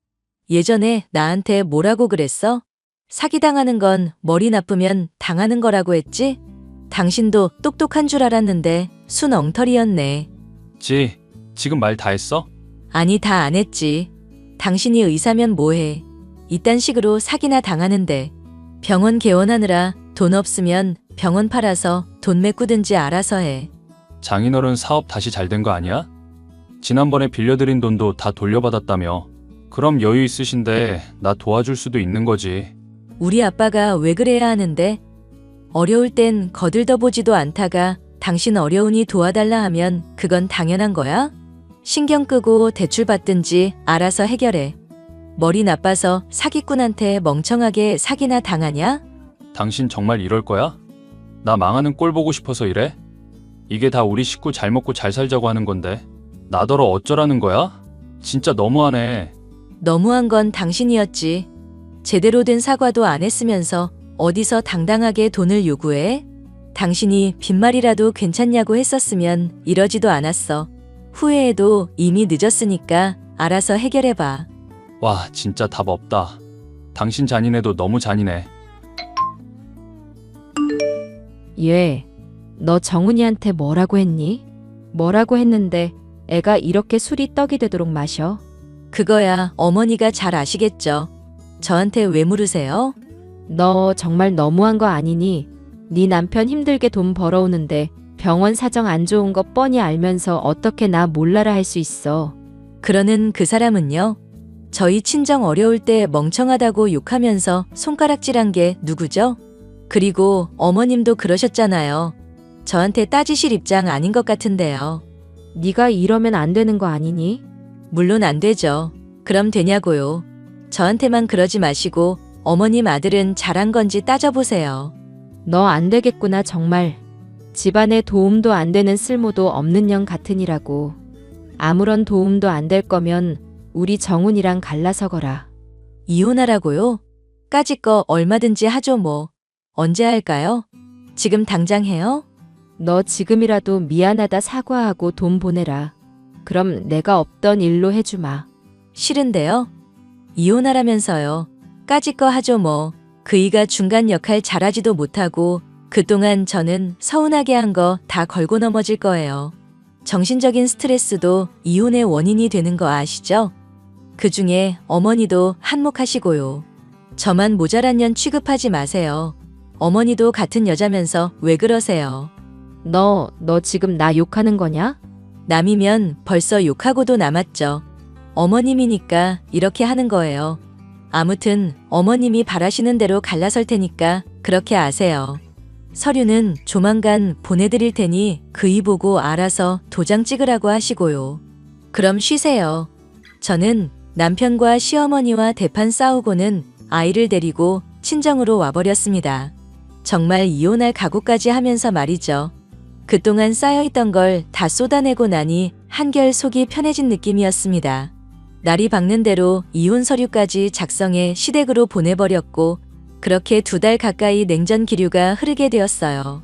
예전에 나한테 뭐라고 그랬어? 사기당하는 건 머리 나쁘면 당하는 거라고 했지? 당신도 똑똑한 줄 알았는데 순 엉터리였네. 지금 말 다 했어? 아니, 다 안 했지. 당신이 의사면 뭐해. 이딴 식으로 사기나 당하는데. 병원 개원하느라 돈 없으면 병원 팔아서 돈 메꾸든지 알아서 해. 장인어른 사업 다시 잘 된 거 아니야? 지난번에 빌려드린 돈도 다 돌려받았다며. 그럼 여유 있으신데 나 도와줄 수도 있는 거지. 우리 아빠가 왜 그래야 하는데? 어려울 땐 거들떠보지도 않다가 당신 어려우니 도와달라 하면 그건 당연한 거야? 신경 끄고 대출 받든지 알아서 해결해. 머리 나빠서 사기꾼한테 멍청하게 사기나 당하냐? 당신 정말 이럴 거야? 나 망하는 꼴 보고 싶어서 이래? 이게 다 우리 식구 잘 먹고 잘 살자고 하는 건데 나더러 어쩌라는 거야? 진짜 너무하네. 너무한 건 당신이었지. 제대로 된 사과도 안 했으면서 어디서 당당하게 돈을 요구해? 당신이 빈말이라도 괜찮냐고 했었으면 이러지도 않았어. 후회해도 이미 늦었으니까 알아서 해결해봐. 와, 진짜 답 없다. 당신 잔인해도 너무 잔인해. 얘, 너 정훈이한테 뭐라고 했니? 뭐라고 했는데 애가 이렇게 술이 떡이 되도록 마셔? 그거야 어머니가 잘 아시겠죠. 저한테 왜 물으세요? 너 정말 너무한 거 아니니? 네 남편 힘들게 돈 벌어오는데 병원 사정 안 좋은 거 뻔히 알면서 어떻게 나 몰라라 할 수 있어. 그러는 그 사람은요? 저희 친정 어려울 때 멍청하다고 욕하면서 손가락질한 게 누구죠? 그리고 어머님도 그러셨잖아요. 저한테 따지실 입장 아닌 것 같은데요. 네가 이러면 안 되는 거 아니니? 물론 안 되죠. 그럼 되냐고요. 저한테만 그러지 마시고 어머님 아들은 잘한 건지 따져보세요. 너 안 되겠구나 정말. 집안에 도움도 안 되는 쓸모도 없는 년 같으니라고. 아무런 도움도 안 될 거면 우리 정훈이랑 갈라서거라. 이혼하라고요? 까짓 거 얼마든지 하죠 뭐. 언제 할까요? 지금 당장 해요? 너 지금이라도 미안하다 사과하고 돈 보내라. 그럼 내가 없던 일로 해주마. 싫은데요? 이혼하라면서요. 까짓 거 하죠 뭐. 그이가 중간 역할 잘하지도 못하고 그동안 저는 서운하게 한 거 다 걸고 넘어질 거예요. 정신적인 스트레스도 이혼의 원인이 되는 거 아시죠? 그중에 어머니도 한몫하시고요. 저만 모자란 년 취급하지 마세요. 어머니도 같은 여자면서 왜 그러세요? 너 지금 나 욕하는 거냐? 남이면 벌써 욕하고도 남았죠. 어머님이니까 이렇게 하는 거예요. 아무튼 어머님이 바라시는 대로 갈라설 테니까 그렇게 아세요. 서류는 조만간 보내드릴 테니 그이 보고 알아서 도장 찍으라고 하시고요. 그럼 쉬세요. 저는 남편과 시어머니와 대판 싸우고는 아이를 데리고 친정으로 와버렸습니다. 정말 이혼할 각오까지 하면서 말이죠. 그동안 쌓여있던 걸 다 쏟아내고 나니 한결 속이 편해진 느낌이었습니다. 날이 밝는 대로 이혼 서류까지 작성해 시댁으로 보내버렸고 그렇게 2달 가까이 냉전 기류가 흐르게 되었어요.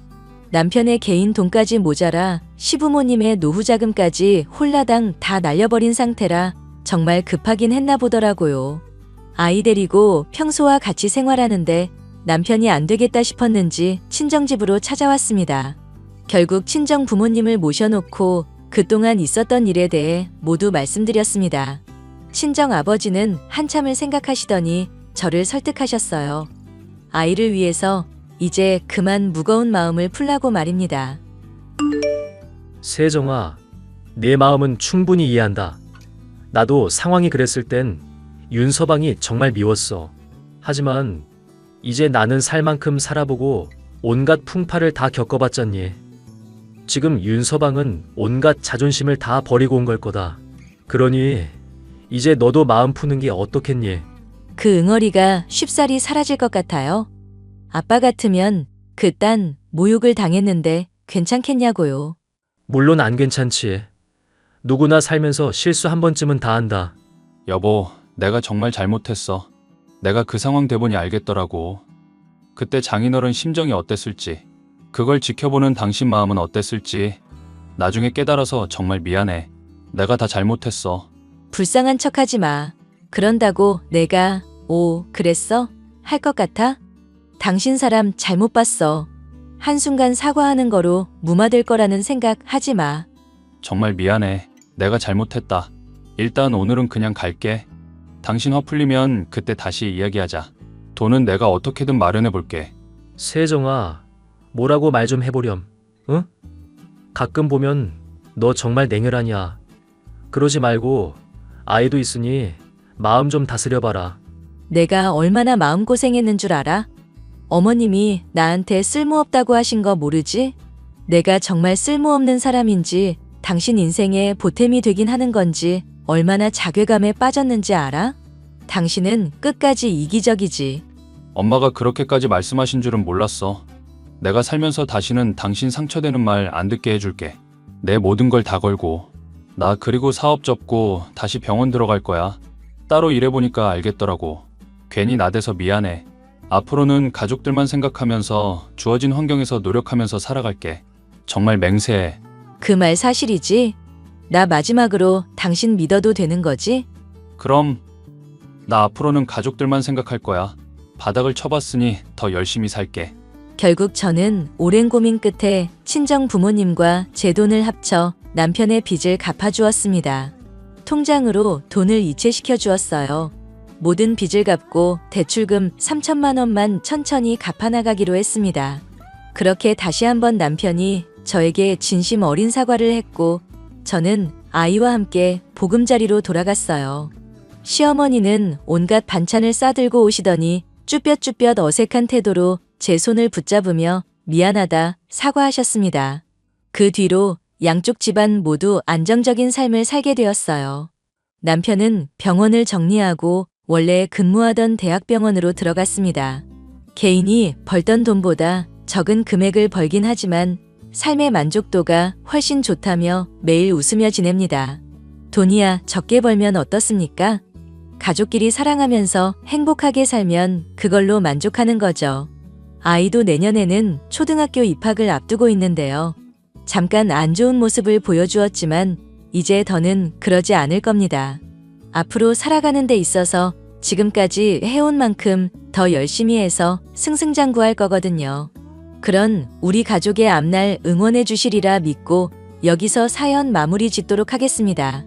남편의 개인 돈까지 모자라 시부모님의 노후 자금까지 홀라당 다 날려버린 상태라 정말 급하긴 했나 보더라고요. 아이 데리고 평소와 같이 생활하는데 남편이 안 되겠다 싶었는지 친정집으로 찾아왔습니다. 결국 친정 부모님을 모셔놓고 그동안 있었던 일에 대해 모두 말씀드렸습니다. 친정 아버지는 한참을 생각하시더니 저를 설득하셨어요. 아이를 위해서 이제 그만 무거운 마음을 풀라고 말입니다. 세정아, 내 마음은 충분히 이해한다. 나도 상황이 그랬을 땐 윤서방이 정말 미웠어. 하지만 이제 나는 살 만큼 살아보고 온갖 풍파를 다 겪어봤잖니. 지금 윤서방은 온갖 자존심을 다 버리고 온 걸 거다. 그러니 이제 너도 마음 푸는 게 어떻겠니? 그 응어리가 쉽사리 사라질 것 같아요. 아빠 같으면 그딴 모욕을 당했는데 괜찮겠냐고요. 물론 안 괜찮지. 누구나 살면서 실수 한 번쯤은 다 한다. 여보, 내가 정말 잘못했어. 내가 그 상황 돼보니 알겠더라고. 그때 장인어른 심정이 어땠을지, 그걸 지켜보는 당신 마음은 어땠을지 나중에 깨달아서 정말 미안해. 내가 다 잘못했어. 불쌍한 척하지 마. 그런다고 내가 그랬어? 할 것 같아? 당신 사람 잘못 봤어. 한순간 사과하는 거로 무마될 거라는 생각 하지 마. 정말 미안해. 내가 잘못했다. 일단 오늘은 그냥 갈게. 당신 화 풀리면 그때 다시 이야기하자. 돈은 내가 어떻게든 마련해 볼게. 세정아, 뭐라고 말 좀 해보렴. 응? 가끔 보면 너 정말 냉혈하냐. 그러지 말고 아이도 있으니 마음 좀 다스려봐라. 내가 얼마나 마음고생했는 줄 알아? 어머님이 나한테 쓸모없다고 하신 거 모르지? 내가 정말 쓸모없는 사람인지 당신 인생에 보탬이 되긴 하는 건지 얼마나 자괴감에 빠졌는지 알아? 당신은 끝까지 이기적이지. 엄마가 그렇게까지 말씀하신 줄은 몰랐어. 내가 살면서 다시는 당신 상처되는 말 안 듣게 해줄게. 내 모든 걸 다 걸고. 나 그리고 사업 접고 다시 병원 들어갈 거야. 따로 일해보니까 알겠더라고. 괜히 나대서 미안해. 앞으로는 가족들만 생각하면서 주어진 환경에서 노력하면서 살아갈게. 정말 맹세해. 그 말 사실이지? 나 마지막으로 당신 믿어도 되는 거지? 그럼 나 앞으로는 가족들만 생각할 거야. 바닥을 쳐봤으니 더 열심히 살게. 결국 저는 오랜 고민 끝에 친정 부모님과 제 돈을 합쳐 남편의 빚을 갚아주었습니다. 통장으로 돈을 이체시켜 주었어요. 모든 빚을 갚고 대출금 3천만 원만 천천히 갚아나가기로 했습니다. 그렇게 다시 한번 남편이 저에게 진심 어린 사과를 했고 저는 아이와 함께 보금자리로 돌아갔어요. 시어머니는 온갖 반찬을 싸들고 오시더니 쭈뼛쭈뼛 어색한 태도로 제 손을 붙잡으며 미안하다 사과하셨습니다. 그 뒤로 양쪽 집안 모두 안정적인 삶을 살게 되었어요. 남편은 병원을 정리하고 원래 근무하던 대학병원으로 들어갔습니다. 개인이 벌던 돈보다 적은 금액을 벌긴 하지만 삶의 만족도가 훨씬 좋다며 매일 웃으며 지냅니다. 돈이야 적게 벌면 어떻습니까? 가족끼리 사랑하면서 행복하게 살면 그걸로 만족하는 거죠. 아이도 내년에는 초등학교 입학을 앞두고 있는데요. 잠깐 안 좋은 모습을 보여주었지만 이제 더는 그러지 않을 겁니다. 앞으로 살아가는 데 있어서 지금까지 해온 만큼 더 열심히 해서 승승장구할 거거든요. 그런 우리 가족의 앞날 응원해 주시리라 믿고 여기서 사연 마무리 짓도록 하겠습니다.